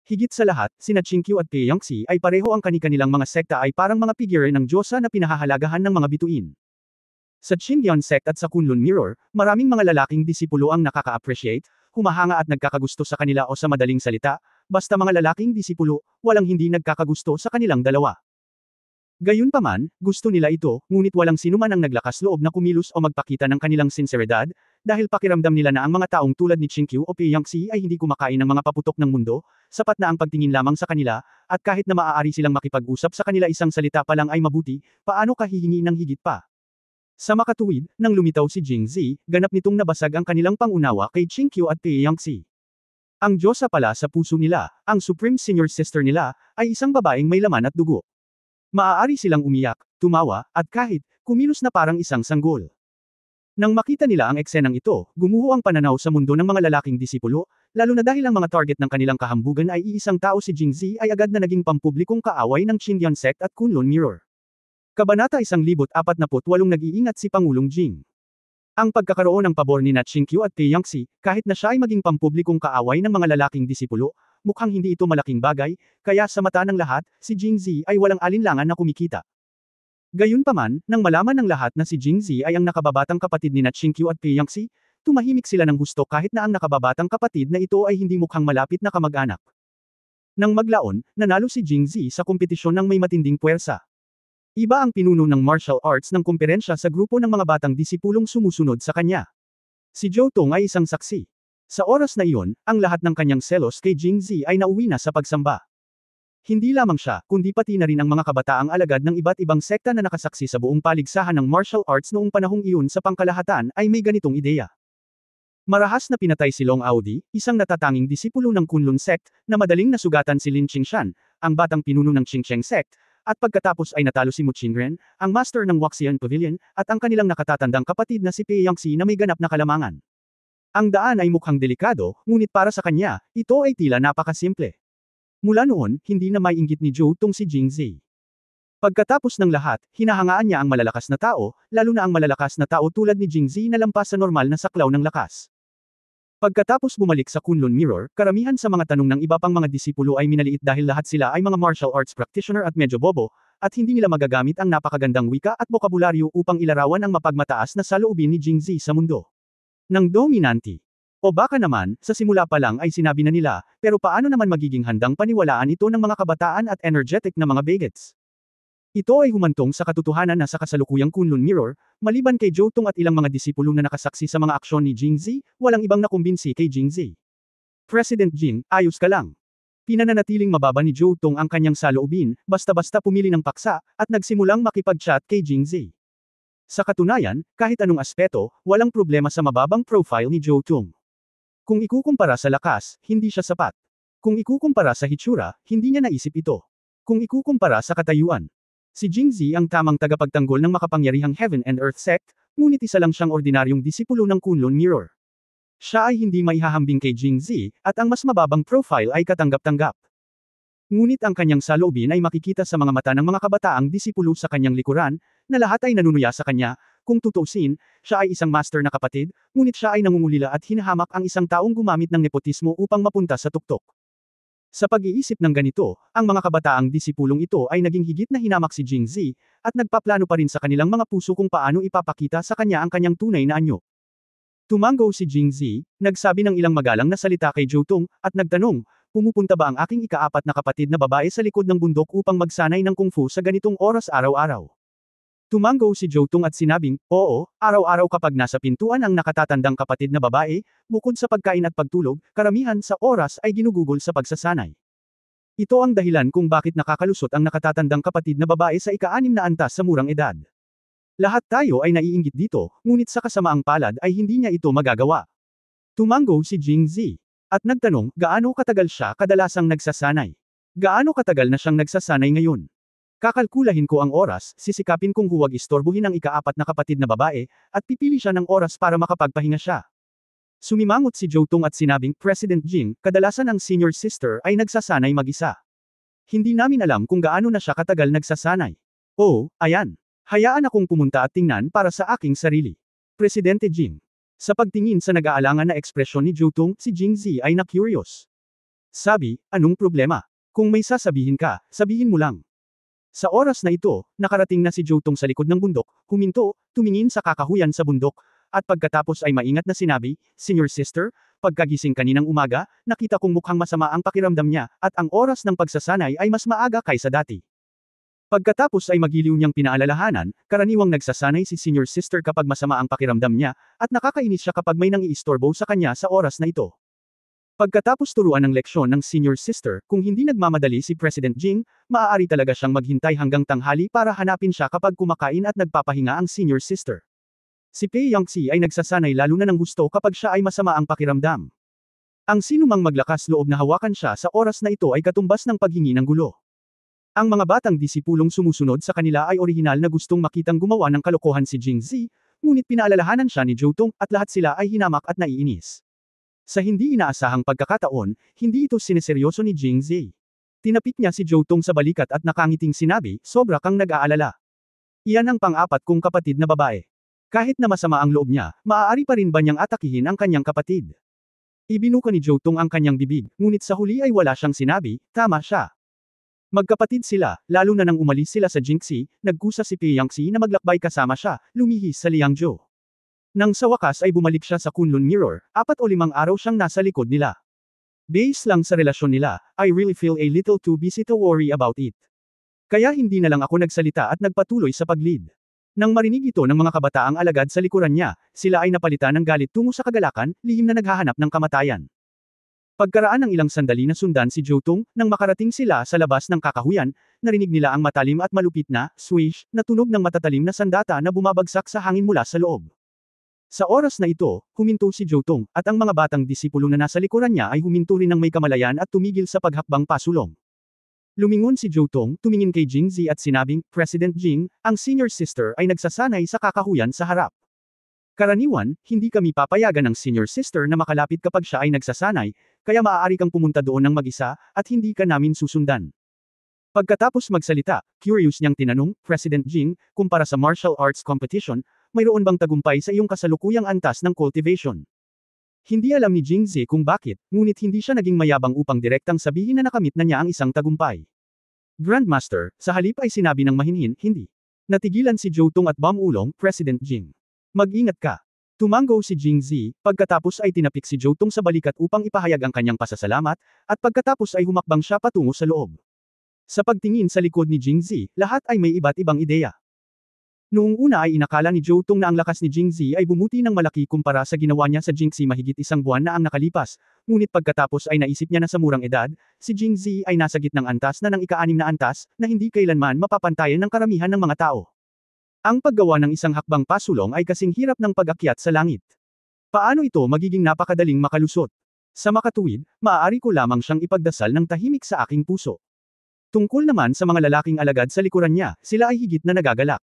Higit sa lahat, sina Qingqiu at Pei Yangxi ay pareho ang kani-kanilang mga sekta ay parang mga figure ng Diyosa na pinahahalagahan ng mga bituin. Sa Xinjiang Sect at sa Kunlun Mirror, maraming mga lalaking disipulo ang nakaka-appreciate, humahanga at nagkakagusto sa kanila o sa madaling salita, basta mga lalaking disipulo, walang hindi nagkakagusto sa kanilang dalawa. Gayunpaman, gusto nila ito, ngunit walang sinuman ang naglakas loob na kumilos o magpakita ng kanilang sinseridad, dahil pakiramdam nila na ang mga taong tulad ni Qingqiu o Pei Yangxi ay hindi kumakain ng mga paputok ng mundo, sapat na ang pagtingin lamang sa kanila, at kahit na maaari silang makipag-usap sa kanila isang salita pa lang ay mabuti, paano ka hihingi ng higit pa? Sa makatuwid, nang lumitaw si Jingzi, ganap nitong nabasag ang kanilang pangunawa kay Qingqiu at Pei Yangxi. Ang Diyosa pala sa puso nila, ang Supreme Senior Sister nila, ay isang babaeng may laman at dugo. Maaari silang umiyak, tumawa, at kahit, kumilos na parang isang sanggol. Nang makita nila ang eksenang ito, gumuho ang pananaw sa mundo ng mga lalaking disipulo, lalo na dahil ang mga target ng kanilang kahambugan ay iisang tao si Jingzi ay agad na naging pampublikong kaaway ng Xinjiang Sect at Kunlun Mirror. Kabanata 1048 nag-iingat si Pangulong Jing. Ang pagkakaroon ng pabor ni Qingqiu at Pei Yangxi, kahit na siya ay maging pampublikong kaaway ng mga lalaking disipulo, mukhang hindi ito malaking bagay, kaya sa mata ng lahat, si Jingzi ay walang alinlangan na kumikita. Gayunpaman, nang malaman ng lahat na si Jingzi ay ang nakababatang kapatid ni Qingqiu at Pei Yangxi, tumahimik sila ng husto kahit na ang nakababatang kapatid na ito ay hindi mukhang malapit na kamag-anak. Nang maglaon, nanalo si Jingzi sa kompetisyon ng may matinding puwersa. Iba ang pinuno ng martial arts ng kumperensya sa grupo ng mga batang disipulong sumusunod sa kanya. Si Jotong ay isang saksi. Sa oras na iyon, ang lahat ng kanyang selos kay Jingzi ay nauwi na sa pagsamba. Hindi lamang siya, kundi pati na rin ang mga kabataang alagad ng iba't ibang sekta na nakasaksi sa buong paligsahan ng martial arts noong panahong iyon sa pangkalahatan ay may ganitong ideya. Marahas na pinatay si Long Audi, isang natatanging disipulo ng Kunlun Sect, na madaling nasugatan si Lin Qingshan, ang batang pinuno ng Qingsheng Sect, at pagkatapos ay natalo si Mu Qingren, ang master ng Waxian Pavilion, at ang kanilang nakatatandang kapatid na si Pei Yangxi na may ganap na kalamangan. Ang daan ay mukhang delikado, ngunit para sa kanya, ito ay tila napakasimple. Mula noon, hindi na may inggit ni Jotong si Jingzi. Pagkatapos ng lahat, hinahangaan niya ang malalakas na tao, lalo na ang malalakas na tao tulad ni Jingzi na lampas sa normal na saklaw ng lakas. Pagkatapos bumalik sa Kunlun Mirror, karamihan sa mga tanong ng iba pang mga disipulo ay minaliit dahil lahat sila ay mga martial arts practitioner at medyo bobo, at hindi nila magagamit ang napakagandang wika at bokabularyo upang ilarawan ang mapagmataas na saloobin ni Jingzi sa mundo. Nang dominanti. O baka naman, sa simula pa lang ay sinabi na nila, pero paano naman magiging handang paniwalaan ito ng mga kabataan at energetic na mga bagets? Ito ay humantong sa katotohanan na sa kasalukuyang Kunlun Mirror, maliban kay Jotong at ilang mga disipulo na nakasaksi sa mga aksyon ni Jingzi, walang ibang nakumbinsi kay Jingzi. President Jing, ayos ka lang. Pinananatiling mababa ni Jotong ang kanyang saloobin, basta-basta pumili ng paksa, at nagsimulang makipag-chat kay Jingzi. Sa katunayan, kahit anong aspeto, walang problema sa mababang profile ni Jotong. Kung ikukumpara sa lakas, hindi siya sapat. Kung ikukumpara sa hitsura, hindi niya naisip ito. Kung ikukumpara sa katayuan, si Jingzi ang tamang tagapagtanggol ng makapangyarihang Heaven and Earth sect, ngunit isa lang siyang ordinaryong disipulo ng Kunlun Mirror. Siya ay hindi maihahambing kay Jingzi, at ang mas mababang profile ay katanggap-tanggap. Ngunit ang kanyang saloobin ay makikita sa mga mata ng mga kabataang disipulo sa kanyang likuran, na lahat ay nanunuya sa kanya. Kung tutuusin, siya ay isang master na kapatid, ngunit siya ay nangungulila at hinahamak ang isang taong gumamit ng nepotismo upang mapunta sa tuktok. Sa pag-iisip ng ganito, ang mga kabataang disipulong ito ay naging higit na hinamak si Jingzi, at nagpaplano pa rin sa kanilang mga puso kung paano ipapakita sa kanya ang kanyang tunay na anyo. Tumango si Jingzi, nagsabi ng ilang magalang na salita kay Jotong, at nagtanong, pumupunta ba ang aking ikaapat na kapatid na babae sa likod ng bundok upang magsanay ng kung fu sa ganitong oras araw-araw? Tumango si Jotong at sinabing, oo, araw-araw kapag nasa pintuan ang nakatatandang kapatid na babae, bukod sa pagkain at pagtulog, karamihan sa oras ay ginugugol sa pagsasanay. Ito ang dahilan kung bakit nakakalusot ang nakatatandang kapatid na babae sa ika-6 na antas sa murang edad. Lahat tayo ay naiinggit dito, ngunit sa kasamaang palad ay hindi niya ito magagawa. Tumango si Jingzi. At nagtanong, gaano katagal siya kadalasang nagsasanay? Gaano katagal na siyang nagsasanay ngayon? Kakalkulahin ko ang oras, sisikapin kong huwag istorbohin ang ikaapat na kapatid na babae, at pipili siya ng oras para makapagpahinga siya. Sumimangot si Jotong at sinabing, President Jing, kadalasan ang senior sister ay nagsasanay mag-isa. Hindi namin alam kung gaano na siya katagal nagsasanay. Oh, ayan. Hayaan akong pumunta at tingnan para sa aking sarili. Presidente Jing. Sa pagtingin sa nag-aalangan na ekspresyon ni Jotong, si Jingzi ay na-curious. Sabi, anong problema? Kung may sasabihin ka, sabihin mo lang. Sa oras na ito, nakarating na si Jotong sa likod ng bundok, huminto, tumingin sa kakahuyan sa bundok, at pagkatapos ay maingat na sinabi, Senior Sister, pagkagising kaninang umaga, nakita kong mukhang masama ang pakiramdam niya, at ang oras ng pagsasanay ay mas maaga kaysa dati. Pagkatapos ay magiliw niyang pinaalalahanan, karaniwang nagsasanay si Senior Sister kapag masama ang pakiramdam niya, at nakakainis siya kapag may nang-iistorbo sa kanya sa oras na ito. Pagkatapos turuan ng leksyon ng Senior Sister, kung hindi nagmamadali si President Jing, maaari talaga siyang maghintay hanggang tanghali para hanapin siya kapag kumakain at nagpapahinga ang Senior Sister. Si Pei Yangxi ay nagsasanay lalo na ng gusto kapag siya ay masama ang pakiramdam. Ang sinumang maglakas loob na hawakan siya sa oras na ito ay katumbas ng paghingi ng gulo. Ang mga batang disipulong sumusunod sa kanila ay orihinal na gustong makitang gumawa ng kalokohan si Jingzi, ngunit pinaalalahanan siya ni Jotong, at lahat sila ay hinamak at naiinis. Sa hindi inaasahang pagkakataon, hindi ito sineseryoso ni Jingzi. Tinapik niya si Jotong sa balikat at nakangiting sinabi, sobra kang nag-aalala. Iyan ang pang-apat kong kapatid na babae. Kahit na masama ang loob niya, maaari pa rin ba niyang atakihin ang kanyang kapatid? Ibinuka ni Jotong ang kanyang bibig, ngunit sa huli ay wala siyang sinabi, tama siya. Magkapatid sila, lalo na nang umalis sila sa Jingxi, nagkusa si Pei Yangxi na maglakbay kasama siya, lumihis sa Liangzhou. Nang sa wakas ay bumalik siya sa Kunlun Mirror, 4 o 5 araw siyang nasa likod nila. Base lang sa relasyon nila, I really feel a little too busy to worry about it. Kaya hindi na lang ako nagsalita at nagpatuloy sa pag-lead. Nang marinig ito ng mga kabataang alagad sa likuran niya, sila ay napalitan ng galit tungo sa kagalakan, lihim na naghahanap ng kamatayan. Pagkaraan ng ilang sandali na sundan si Jotong, nang makarating sila sa labas ng kakahuyan, narinig nila ang matalim at malupit na, swish, na tunog ng matatalim na sandata na bumabagsak sa hangin mula sa loob. Sa oras na ito, huminto si Jotong, at ang mga batang disipulo na nasa likuran niya ay huminto rin ng may kamalayan at tumigil sa paghakbang pasulong. Lumingon si Jotong, tumingin kay Jingzi at sinabing, President Jing, ang senior sister ay nagsasanay sa kakahuyan sa harap. Karaniwan, hindi kami papayagan ng senior sister na makalapit kapag siya ay nagsasanay, kaya maaari kang pumunta doon ng mag-isa, at hindi ka namin susundan. Pagkatapos magsalita, curious niyang tinanong, President Jing, kumpara sa martial arts competition, mayroon bang tagumpay sa iyong kasalukuyang antas ng cultivation? Hindi alam ni Jingzi kung bakit, ngunit hindi siya naging mayabang upang direktang sabihin na nakamit na niya ang isang tagumpay. Grandmaster, sa halip ay sinabi ng mahinhin, hindi. Natigilan si Jotong at Bamulong, President Jing. Mag-ingat ka. Tumango si Jingzi, pagkatapos ay tinapik si Jotong sa balikat upang ipahayag ang kanyang pasasalamat, at pagkatapos ay humakbang siya patungo sa loob. Sa pagtingin sa likod ni Jingzi, lahat ay may iba't ibang ideya. Noong una ay inakala ni Zhou Tong na ang lakas ni Jingzi ay bumuti ng malaki kumpara sa ginawa niya sa Jingxi mahigit isang buwan na ang nakalipas, ngunit pagkatapos ay naisip niya na sa murang edad, si Jingzi ay nasa gitnang antas na ng ika-6 na antas, na hindi kailanman mapapantayan ng karamihan ng mga tao. Ang paggawa ng isang hakbang pasulong ay kasing hirap ng pag-akyat sa langit. Paano ito magiging napakadaling makalusot? Sa makatuwid, maaari ko lamang siyang ipagdasal ng tahimik sa aking puso. Tungkol naman sa mga lalaking alagad sa likuran niya, sila ay higit na nagagalak.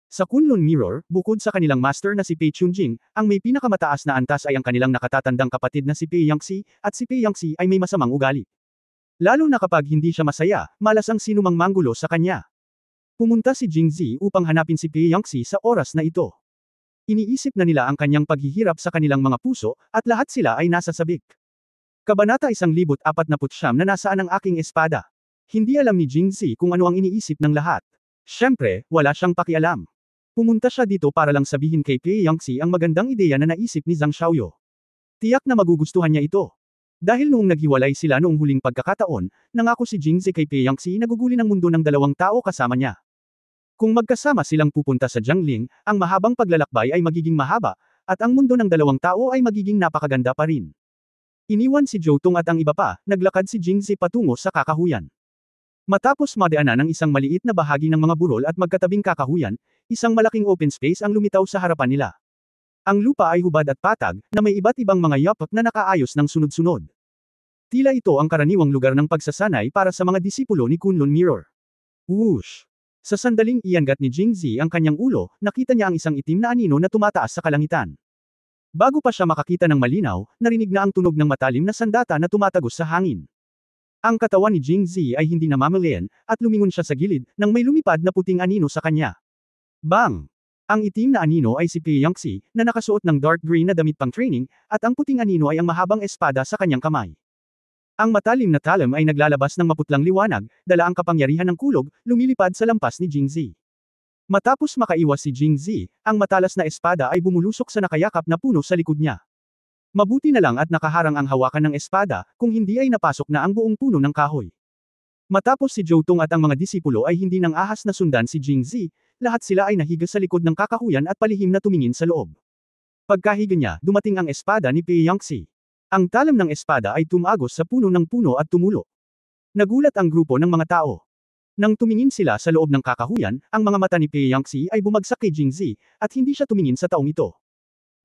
Sa Kunlun Mirror, bukod sa kanilang master na si Pei Chunjing, ang may pinakamataas na antas ay ang kanilang nakatatandang kapatid na si Pei Yangxi, at si Pei Yangxi ay may masamang ugali. Lalo na kapag hindi siya masaya, malas ang sinumang manggulo sa kanya. Pumunta si Jingzi upang hanapin si Pei Yangxi sa oras na ito. Iniisip na nila ang kanyang paghihirap sa kanilang mga puso, at lahat sila ay nasa sabik. Kabanata 1049 na nasaan ang aking espada. Hindi alam ni Jingzi kung ano ang iniisip ng lahat. Siyempre, wala siyang pakialam. Pumunta siya dito para lang sabihin kay Pei Yangxi ang magandang ideya na naisip ni Zhang Xiaoyu. Tiyak na magugustuhan niya ito. Dahil noong naghiwalay sila noong huling pagkakataon, nangako si Jingzi kay Pei Yangxi na gugulin ang mundo ng 2 tao kasama niya. Kung magkasama silang pupunta sa Jiangling, ang mahabang paglalakbay ay magiging mahaba, at ang mundo ng 2 tao ay magiging napakaganda pa rin. Iniwan si Zhou Tong at ang iba pa, naglakad si Jingzi patungo sa kakahuyan. Matapos madaanan ng isang maliit na bahagi ng mga burol at magkatabing kakahuyan, isang malaking open space ang lumitaw sa harapan nila. Ang lupa ay hubad at patag, na may iba't ibang mga yapak na nakaayos ng sunod-sunod. Tila ito ang karaniwang lugar ng pagsasanay para sa mga disipulo ni Kunlun Mirror. Whoosh! Sa sandaling iangat ni Jingzi ang kanyang ulo, nakita niya ang isang itim na anino na tumataas sa kalangitan. Bago pa siya makakita ng malinaw, narinig na ang tunog ng matalim na sandata na tumatagos sa hangin. Ang katawan ni Jingzi ay hindi namamalayan, at lumingon siya sa gilid, nang may lumipad na puting anino sa kanya. Bang! Ang itim na anino ay si Pei Yangxi, na nakasuot ng dark green na damit pang training, at ang puting anino ay ang mahabang espada sa kanyang kamay. Ang matalim na talim ay naglalabas ng maputlang liwanag, dala ang kapangyarihan ng kulog, lumilipad sa lampas ni Jingzi. Matapos makaiwas si Jingzi, ang matalas na espada ay bumulusok sa nakayakap na puno sa likod niya. Mabuti na lang at nakaharang ang hawakan ng espada, kung hindi ay napasok na ang buong puno ng kahoy. Matapos si Zhou Tong at ang mga disipulo ay hindi nang ahas na sundan si Jingzi, lahat sila ay nahiga sa likod ng kakahuyan at palihim na tumingin sa loob. Pagkahiga niya, dumating ang espada ni Pei Yangxi. Ang talam ng espada ay tumagos sa puno ng puno at tumulo. Nagulat ang grupo ng mga tao. Nang tumingin sila sa loob ng kakahuyan, ang mga mata ni Pei Yangxi ay bumagsak kay Jingzi, at hindi siya tumingin sa taong ito.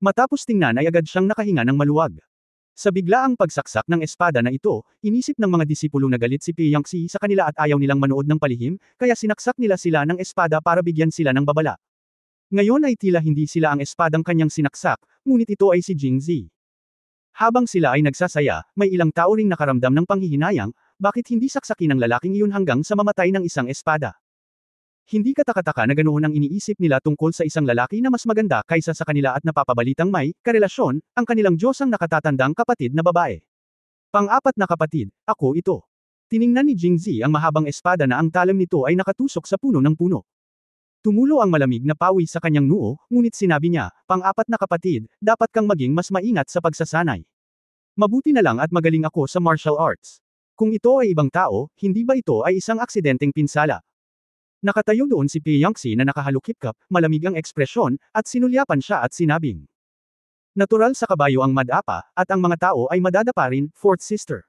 Matapos tingnan ay agad siyang nakahinga ng maluwag. Sa biglaang pagsaksak ng espada na ito, inisip ng mga disipulo na galit si Pei Yangxi sa kanila at ayaw nilang manood ng palihim, kaya sinaksak nila sila ng espada para bigyan sila ng babala. Ngayon ay tila hindi sila ang espadang kanyang sinaksak, ngunit ito ay si Jingzi. Habang sila ay nagsasaya, may ilang tao ring nakaramdam ng panghihinayang, bakit hindi saksakin ng lalaking iyon hanggang sa mamatay ng isang espada. Hindi katakataka na ganoon ang iniisip nila tungkol sa isang lalaki na mas maganda kaysa sa kanila at napapabalitang may karelasyon, ang kanilang Diyosang nakatatandang kapatid na babae. Pang-apat na kapatid, ako ito. Tiningnan ni Jingzi ang mahabang espada na ang talim nito ay nakatusok sa puno ng puno. Tumulo ang malamig na pawis sa kanyang noo, ngunit sinabi niya, pang-apat na kapatid, dapat kang maging mas maingat sa pagsasanay. Mabuti na lang at magaling ako sa martial arts. Kung ito ay ibang tao, hindi ba ito ay isang aksidenteng pinsala? Nakatayo doon si Pei Yangxi na nakahalukip-kap, malamig ang ekspresyon, at sinulyapan siya at sinabing. Natural sa kabayo ang madapa, at ang mga tao ay madadapa rin, fourth sister.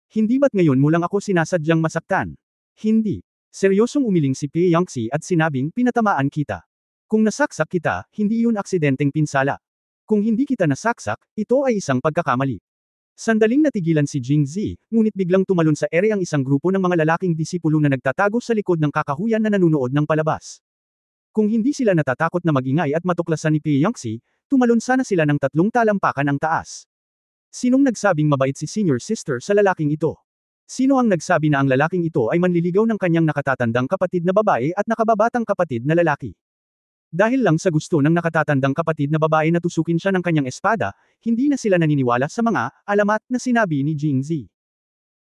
Hindi ba't ngayon mo lang ako sinasadyang masaktan? Hindi. Seryosong umiling si Pei Yangxi at sinabing pinatamaan kita. Kung nasaksak kita, hindi yun aksidenteng pinsala. Kung hindi kita nasaksak, ito ay isang pagkakamali. Sandaling natigilan si Jingzi, ngunit biglang tumalon sa ere ang isang grupo ng mga lalaking disipulo na nagtatago sa likod ng kakahuyan na nanunood ng palabas. Kung hindi sila natatakot na magingay at matuklasan ni Pei Yangxi, tumalon sana sila ng 3 talampakan ang taas. Sinong nagsabing mabait si senior sister sa lalaking ito? Sino ang nagsabi na ang lalaking ito ay manliligaw ng kanyang nakatatandang kapatid na babae at nakababatang kapatid na lalaki? Dahil lang sa gusto ng nakatatandang kapatid na babae na tusukin siya ng kanyang espada, hindi na sila naniniwala sa mga alamat na sinabi ni Jingzi.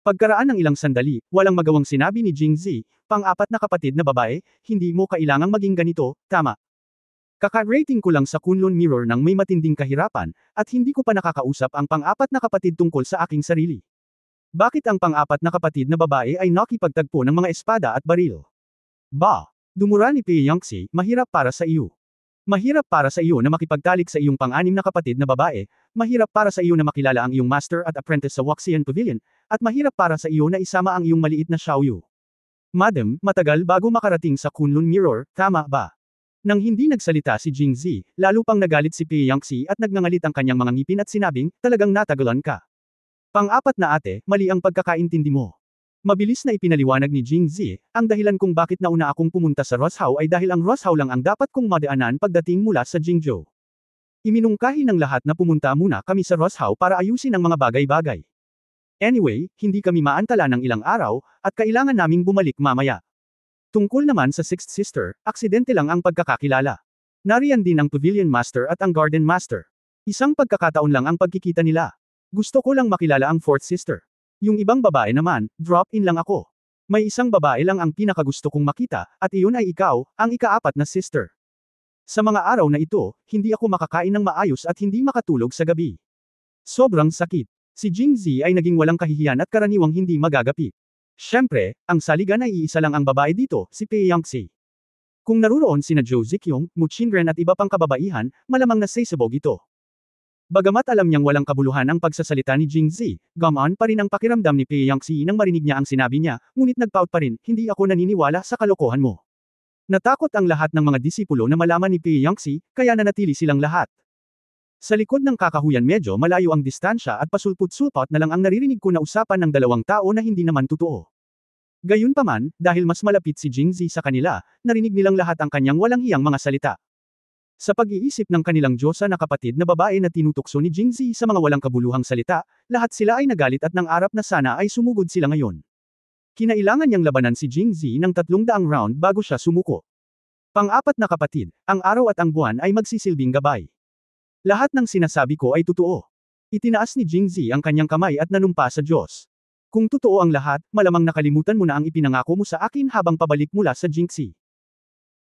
Pagkaraan ng ilang sandali, walang magawang sinabi ni Jingzi, pang-apat na kapatid na babae, hindi mo kailangang maging ganito, tama. Kaka-rating ko lang sa Kunlun Mirror ng may matinding kahirapan, at hindi ko pa nakakausap ang pang-apat na kapatid tungkol sa aking sarili. Bakit ang pang-apat na kapatid na babae ay nakipagtagpo ng mga espada at baril? Ba! Dumura ni Pei Yangtze, mahirap para sa iyo. Mahirap para sa iyo na makipagtalik sa iyong pang-anim na kapatid na babae, mahirap para sa iyo na makilala ang iyong master at apprentice sa Waxian Pavilion, at mahirap para sa iyo na isama ang iyong maliit na Xiaoyu. Madam, matagal bago makarating sa Kunlun Mirror, tama ba? Nang hindi nagsalita si Jingzi, lalo pang nagalit si Pei Yangtze at nagngangalit ang kanyang mga ngipin at sinabing, talagang natagalan ka. Pang-apat na ate, mali ang pagkakaintindi mo. Mabilis na ipinaliwanag ni Jingzi, ang dahilan kung bakit nauna akong pumunta sa Roshao ay dahil ang Roshao lang ang dapat kong madaanan pagdating mula sa Jingzhou. Iminungkahi ng lahat na pumunta muna kami sa Roshao para ayusin ang mga bagay-bagay. Anyway, hindi kami maantala ng ilang araw, at kailangan naming bumalik mamaya. Tungkol naman sa Sixth Sister, aksidente lang ang pagkakakilala. Nariyan din ang Pavilion Master at ang Garden Master. Isang pagkakataon lang ang pagkikita nila. Gusto ko lang makilala ang Fourth Sister. Yung ibang babae naman, drop in lang ako. May isang babae lang ang pinakagusto kong makita, at iyon ay ikaw, ang ika-4 na sister. Sa mga araw na ito, hindi ako makakain ng maayos at hindi makatulog sa gabi. Sobrang sakit. Si Jingzi ay naging walang kahihiyan at karaniwang hindi magagapi. Siyempre, ang saligan ay iisa lang ang babae dito, si Pei Yangtze. Kung naruroon sina Zhou Ziqiong, Mu Qingren at iba pang kababaihan, malamang na sasabog ito. Bagamat alam niyang walang kabuluhan ang pagsasalita ni Jingzi, gamaan pa rin ang pakiramdam ni Pei Yangtze nang marinig niya ang sinabi niya, ngunit nagpout pa rin, hindi ako naniniwala sa kalokohan mo. Natakot ang lahat ng mga disipulo na malaman ni Pei Yangtze, kaya nanatili silang lahat. Sa likod ng kakahuyan medyo malayo ang distansya at pasulput-sulpot na lang ang naririnig ko na usapan ng dalawang tao na hindi naman totoo. Gayunpaman, dahil mas malapit si Jingzi sa kanila, narinig nilang lahat ang kanyang walang hiyang mga salita. Sa pag-iisip ng kanilang Diyosa na kapatid na babae na tinutukso ni Jingzi sa mga walang kabuluhang salita, lahat sila ay nagalit at nangarap na sana ay sumugod sila ngayon. Kinailangan niyang labanan si Jingzi ng 300 round bago siya sumuko. Pang-apat na kapatid, ang araw at ang buwan ay magsisilbing gabay. Lahat ng sinasabi ko ay totoo. Itinaas ni Jingzi ang kanyang kamay at nanumpa sa Diyos. Kung totoo ang lahat, malamang nakalimutan mo na ang ipinangako mo sa akin habang pabalik mula sa Jingxi.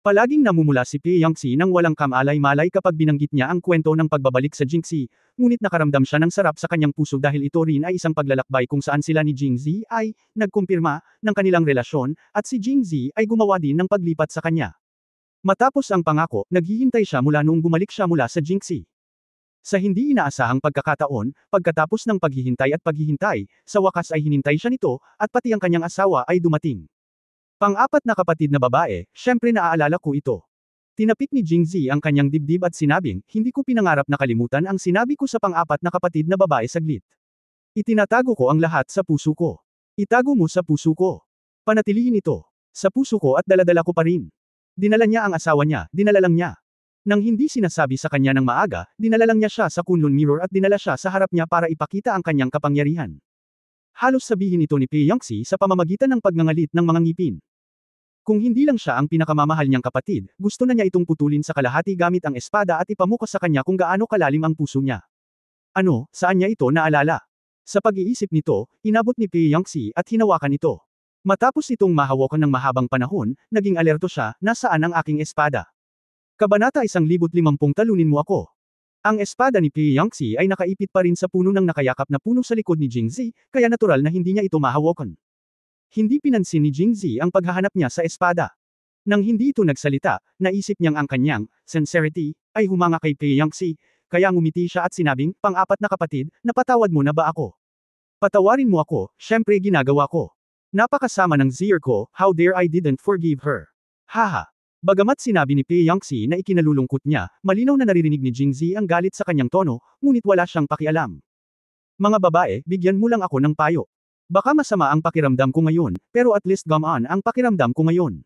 Palaging namumula si Pei Yangtze nang walang kamalay-malay kapag binanggit niya ang kwento ng pagbabalik sa Jingxi, ngunit nakaramdam siya ng sarap sa kanyang puso dahil ito rin ay isang paglalakbay kung saan sila ni Jingzi ay nagkumpirma ng kanilang relasyon, at si Jingzi ay gumawa din ng paglipat sa kanya. Matapos ang pangako, naghihintay siya mula noong bumalik siya mula sa Jingxi. Sa hindi inaasahang pagkakataon, pagkatapos ng paghihintay at paghihintay, sa wakas ay hinintay siya nito, at pati ang kanyang asawa ay dumating. Pang-apat na kapatid na babae, syempre naaalala ko ito. Tinapik ni Jingzi ang kanyang dibdib at sinabing, hindi ko pinangarap na kalimutan ang sinabi ko sa pang-apat na kapatid na babae saglit. Itinatago ko ang lahat sa puso ko. Itago mo sa puso ko. Panatilihin ito. Sa puso ko at daladala ko pa rin. Dinala niya ang asawa niya, dinala lang niya. Nang hindi sinasabi sa kanya ng maaga, dinala lang niya siya sa Kunlun Mirror at dinala siya sa harap niya para ipakita ang kanyang kapangyarihan. Halos sabihin ito ni Pei Yangtze sa pamamagitan ng pagngangalit ng mga ngipin. Kung hindi lang siya ang pinakamamahal niyang kapatid, gusto na niya itong putulin sa kalahati gamit ang espada at ipamukas sa kanya kung gaano kalalim ang puso niya. Ano, saan niya ito naalala? Sa pag-iisip nito, inabot ni Pei Yangtze at hinawakan ito. Matapos itong mahawakan ng mahabang panahon, naging alerto siya, nasaan ang aking espada? Kabanata 1050 talunin mo ako. Ang espada ni Pei Yangtze ay nakaipit pa rin sa puno ng nakayakap na puno sa likod ni Jingzi, kaya natural na hindi niya ito mahawakan. Hindi pinansin ni Jingzi ang paghahanap niya sa espada. Nang hindi ito nagsalita, naisip niyang ang kanyang sincerity ay humanga kay Pei Yangtze, kaya ngumiti siya at sinabing, pang-apat na kapatid, napatawad mo na ba ako? Patawarin mo ako, syempre ginagawa ko. Napakasama ng Zier ko, how dare I didn't forgive her. Haha. Bagamat sinabi ni Pei Yangtze na ikinalulungkot niya, malinaw na naririnig ni Jingzi ang galit sa kanyang tono, ngunit wala siyang pakialam. Mga babae, bigyan mo lang ako ng payo. Baka masama ang pakiramdam ko ngayon, pero at least gamaan ang pakiramdam ko ngayon.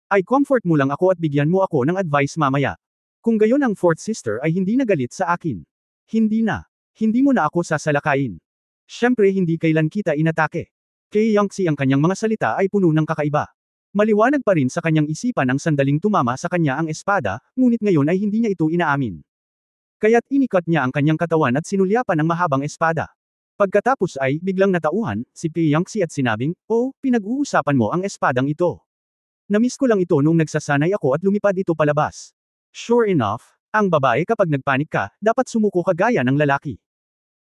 Ay comfort mo lang ako at bigyan mo ako ng advice mamaya. Kung gayon ang fourth sister ay hindi nagalit sa akin. Hindi na. Hindi mo na ako sasalakayin. Siyempre hindi kailan kita inatake. Pei Yangtze ang kanyang mga salita ay puno ng kakaiba. Maliwanag pa rin sa kanyang isipan ang sandaling tumama sa kanya ang espada, ngunit ngayon ay hindi niya ito inaamin. Kaya't inikat niya ang kanyang katawan at sinulyapan ang mahabang espada. Pagkatapos ay, biglang natauhan, si Pei Yangtze at sinabing, oh, pinag-uusapan mo ang espadang ito. Namiss ko lang ito nung nagsasanay ako at lumipad ito palabas. Sure enough, ang babae kapag nagpanik ka, dapat sumuko ka gaya ng lalaki.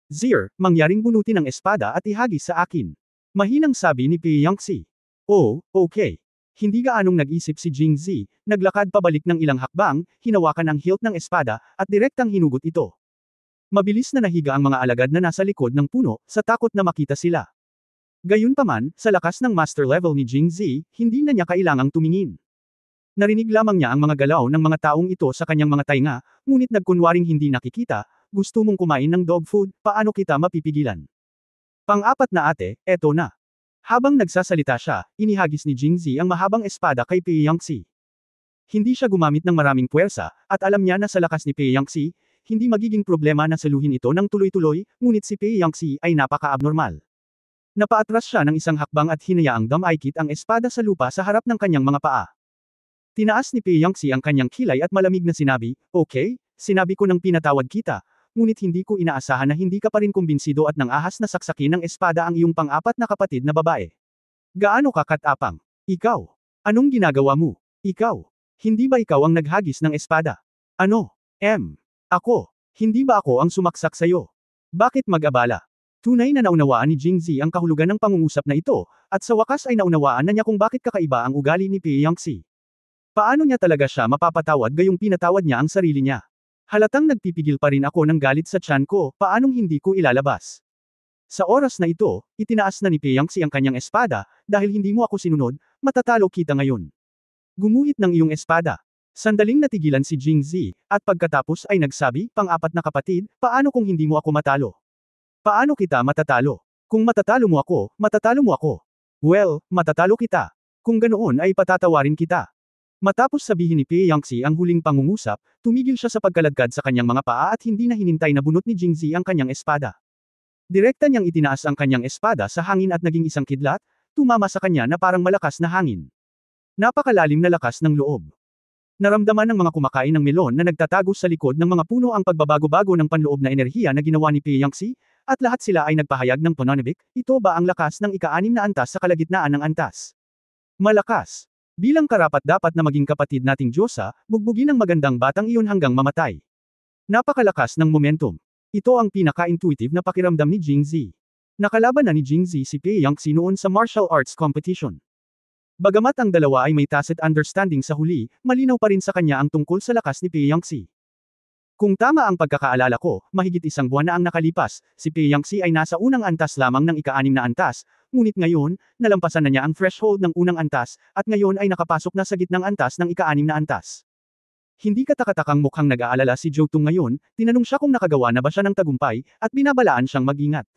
Zir, mangyaring bunutin ang espada at ihagis sa akin. Mahinang sabi ni Pi Yangxi. Oh, okay. Hindi gaanong nag-isip si Jingzi, naglakad pabalik ng ilang hakbang, hinawakan ang hilt ng espada, at direktang hinugot ito. Mabilis na nahiga ang mga alagad na nasa likod ng puno, sa takot na makita sila. Gayunpaman, sa lakas ng master level ni Jingzi, hindi na niya kailangang tumingin. Narinig lamang niya ang mga galaw ng mga taong ito sa kanyang mga tainga, ngunit nagkunwaring hindi nakikita. Gusto mong kumain ng dog food, paano kita mapipigilan? Pang-apat na ate, eto na. Habang nagsasalita siya, inihagis ni Jingzi ang mahabang espada kay Pi Yangxi. Hindi siya gumamit ng maraming puwersa, at alam niya na sa lakas ni Pi Yangxi, hindi magiging problema na saluhin ito ng tuloy-tuloy, ngunit si Pi Yangxi ay napaka-abnormal. Napaatras siya ng isang hakbang at hinayaang damaykit ang espada sa lupa sa harap ng kanyang mga paa. Tinaas ni Pi Yangxi ang kanyang kilay at malamig na sinabi, okay, sinabi ko nang pinatawad kita, ngunit hindi ko inaasahan na hindi ka pa rin kumbinsido at nang ahas na saksakin ng espada ang iyong pang-apat na kapatid na babae. Gaano ka katapang? Ikaw? Anong ginagawa mo? Ikaw? Hindi ba ikaw ang naghagis ng espada? Ano? Ako? Hindi ba ako ang sumaksak sa'yo? Bakit mag-abala? Tunay na naunawaan ni Jingzi ang kahulugan ng pangungusap na ito, at sa wakas ay naunawaan na niya kung bakit kakaiba ang ugali ni Pi Yangxi. Paano niya talaga siya mapapatawad gayong pinatawad niya ang sarili niya? Halatang nagpipigil pa rin ako ng galit sa tiyan ko, paanong hindi ko ilalabas? Sa oras na ito, itinaas na ni Pi Yangxi ang kanyang espada, dahil hindi mo ako sinunod, matatalo kita ngayon. Gumuhit ng iyong espada. Sandaling natigilan si Jingzi, at pagkatapos ay nagsabi, pang-apat na kapatid, paano kung hindi mo ako matalo? Paano kita matatalo? Kung matatalo mo ako, matatalo mo ako. Well, matatalo kita. Kung ganoon ay patatawarin kita. Matapos sabihin ni Pi Yangxi ang huling pangungusap, tumigil siya sa pagkaladkad sa kanyang mga paa at hindi na hinintay na bunot ni Jingzi ang kanyang espada. Direkta niyang itinaas ang kanyang espada sa hangin at naging isang kidlat, tumama sa kanya na parang malakas na hangin. Napakalalim na lakas ng loob. Naramdaman ng mga kumakain ng melon na nagtatago sa likod ng mga puno ang pagbabago-bago ng panloob na enerhiya na ginawa ni Pi Yangxi, at lahat sila ay nagpahayag ng pananabik, ito ba ang lakas ng ika-6 na antas sa kalagitnaan ng antas? Malakas. Bilang karapat-dapat na maging kapatid nating Diyosa, bugbugin ang magandang batang iyon hanggang mamatay. Napakalakas ng momentum. Ito ang pinaka-intuitive na pakiramdam ni Jingzi. Nakalaban na ni Jingzi si Pi Yangxi noon sa martial arts competition. Bagamat ang dalawa ay may tacit understanding sa huli, malinaw pa rin sa kanya ang tungkol sa lakas ni Pi Yangxi. Kung tama ang pagkakaalala ko, mahigit isang buwan na ang nakalipas, si Pi Yangxi ay nasa unang antas lamang ng ika-6 na antas, ngunit ngayon, nalampasan na niya ang threshold ng unang antas, at ngayon ay nakapasok na sa gitnang antas ng ika-6 na antas. Hindi katakatakang mukhang nag-aalala si Jotong ngayon, tinanong siya kung nakagawa na ba siya ng tagumpay, at binabalaan siyang mag-ingat.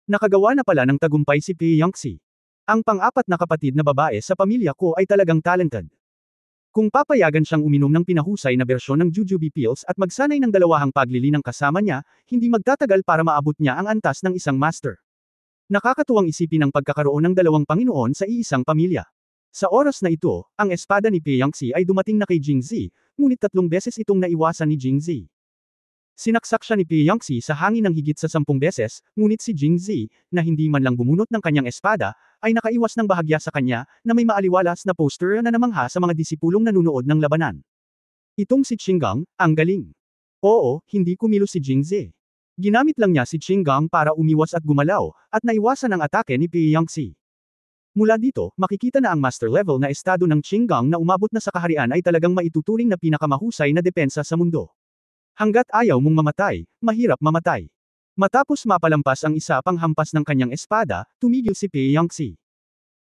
Nakagawa na pala ng tagumpay si Pi Yangxi. Ang pang-apat na kapatid na babae sa pamilya ko ay talagang talented. Kung papayagan siyang uminom ng pinahusay na bersyon ng jujube pills at magsanay ng dalawang paglilinang kasama niya, hindi magtatagal para maabot niya ang antas ng isang master. Nakakatuwang isipin ang pagkakaroon ng dalawang Panginoon sa iisang pamilya. Sa oras na ito, ang espada ni Pi Yangxi ay dumating na kay Jingzi, ngunit 3 beses itong naiwasan ni Jingzi. Sinaksak siya ni Pi Yangxi sa hangin ng higit sa 10 beses, ngunit si Jingzi, na hindi man lang bumunot ng kanyang espada, ay nakaiwas ng bahagya sa kanya, na may maaliwalas na poster na namangha sa mga disipulong nanunood ng labanan. Itong si Qinggang, ang galing. Oo, hindi kumilos si Jingzi. Ginamit lang niya si Qinggang para umiwas at gumalaw, at naiwasan ang atake ni Pi Yangxi. Mula dito, makikita na ang master level na estado ng Qinggang na umabot na sa kaharian ay talagang maituturing na pinakamahusay na depensa sa mundo. Hanggat ayaw mong mamatay, mahirap mamatay. Matapos mapalampas ang isa pang hampas ng kanyang espada, tumigil si Pi Yangxi.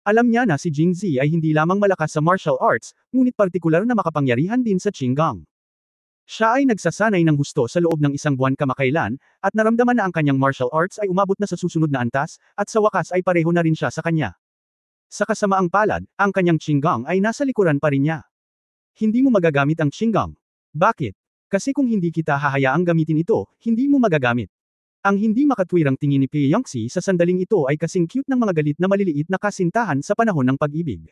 Alam niya na si Jingzi ay hindi lamang malakas sa martial arts, ngunit partikular na makapangyarihan din sa Qinggang. Siya ay nagsasanay ng husto sa loob ng isang buwan kamakailan, at naramdaman na ang kanyang martial arts ay umabot na sa susunod na antas, at sa wakas ay pareho na rin siya sa kanya. Sa kasamaang palad, ang kanyang Qinggang ay nasa likuran pa rin niya. Hindi mo magagamit ang Qinggang. Bakit? Kasi kung hindi kita hahayaang gamitin ito, hindi mo magagamit. Ang hindi makatwirang tingin ni Pi Yangxi sa sandaling ito ay kasing cute ng mga galit na maliliit na kasintahan sa panahon ng pag-ibig.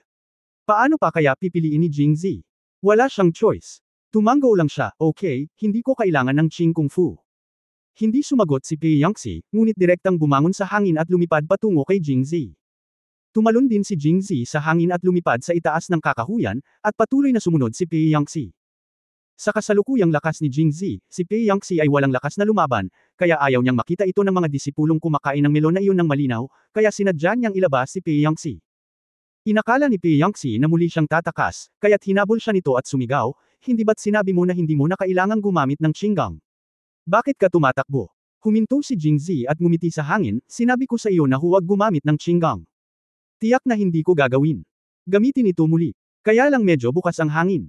Paano pa kaya pipiliin ni Jingzi? Wala siyang choice. Tumanggo lang siya, okay, hindi ko kailangan ng Qing Kung Fu. Hindi sumagot si Pi Yangxi, ngunit direktang bumangon sa hangin at lumipad patungo kay Jingzi. Tumalon din si Jingzi sa hangin at lumipad sa itaas ng kakahuyan, at patuloy na sumunod si Pi Yangxi. Sa kasalukuyang lakas ni Jingzi, si Pei Yangxi ay walang lakas na lumaban, kaya ayaw niyang makita ito ng mga disipulong kumakain ng melon na iyon ng malinaw, kaya sinadya niyang ilabas si Pei Yangxi. Inakala ni Pei Yangxi na muli siyang tatakas, kaya't hinabol siya nito at sumigaw, hindi ba't sinabi mo na hindi mo na kailangang gumamit ng chinggang? Bakit ka tumatakbo? Huminto si Jingzi at ngumiti sa hangin, sinabi ko sa iyo na huwag gumamit ng chinggang. Tiyak na hindi ko gagawin. Gamitin ito muli. Kaya lang medyo bukas ang hangin.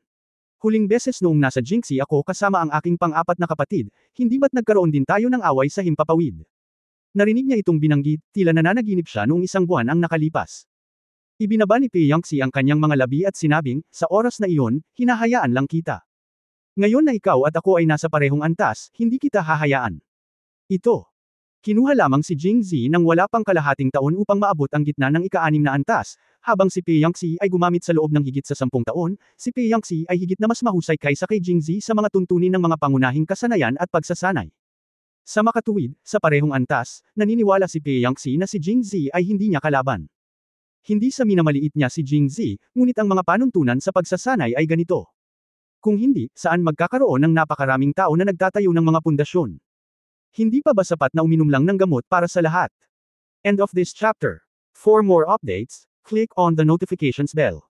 Huling beses noong nasa Jingxi ako kasama ang aking pang-apat na kapatid, hindi ba't nagkaroon din tayo ng away sa himpapawid? Narinig niya itong binanggit, tila nananaginip siya noong isang buwan ang nakalipas. Ibinaba ni Pei Yangxi ang kanyang mga labi at sinabing, sa oras na iyon, hinahayaan lang kita. Ngayon na ikaw at ako ay nasa parehong antas, hindi kita hahayaan. Ito. Kinuha lamang si Jingzi nang wala pang kalahating taon upang maabot ang gitna ng ika-6 na antas, habang si Pei Yangxi ay gumamit sa loob ng higit sa 10 taon, si Pei Yangxi ay higit na mas mahusay kaysa kay Jingzi sa mga tuntunin ng mga pangunahing kasanayan at pagsasanay. Sa makatuwid, sa parehong antas, naniniwala si Pei Yangxi na si Jingzi ay hindi niya kalaban. Hindi sa minamaliit niya si Jingzi, ngunit ang mga panuntunan sa pagsasanay ay ganito. Kung hindi, saan magkakaroon ng napakaraming tao na nagtatayo ng mga pundasyon? Hindi pa ba sapat na uminom lang ng gamot para sa lahat? End of this chapter. For more updates, click on the notifications bell.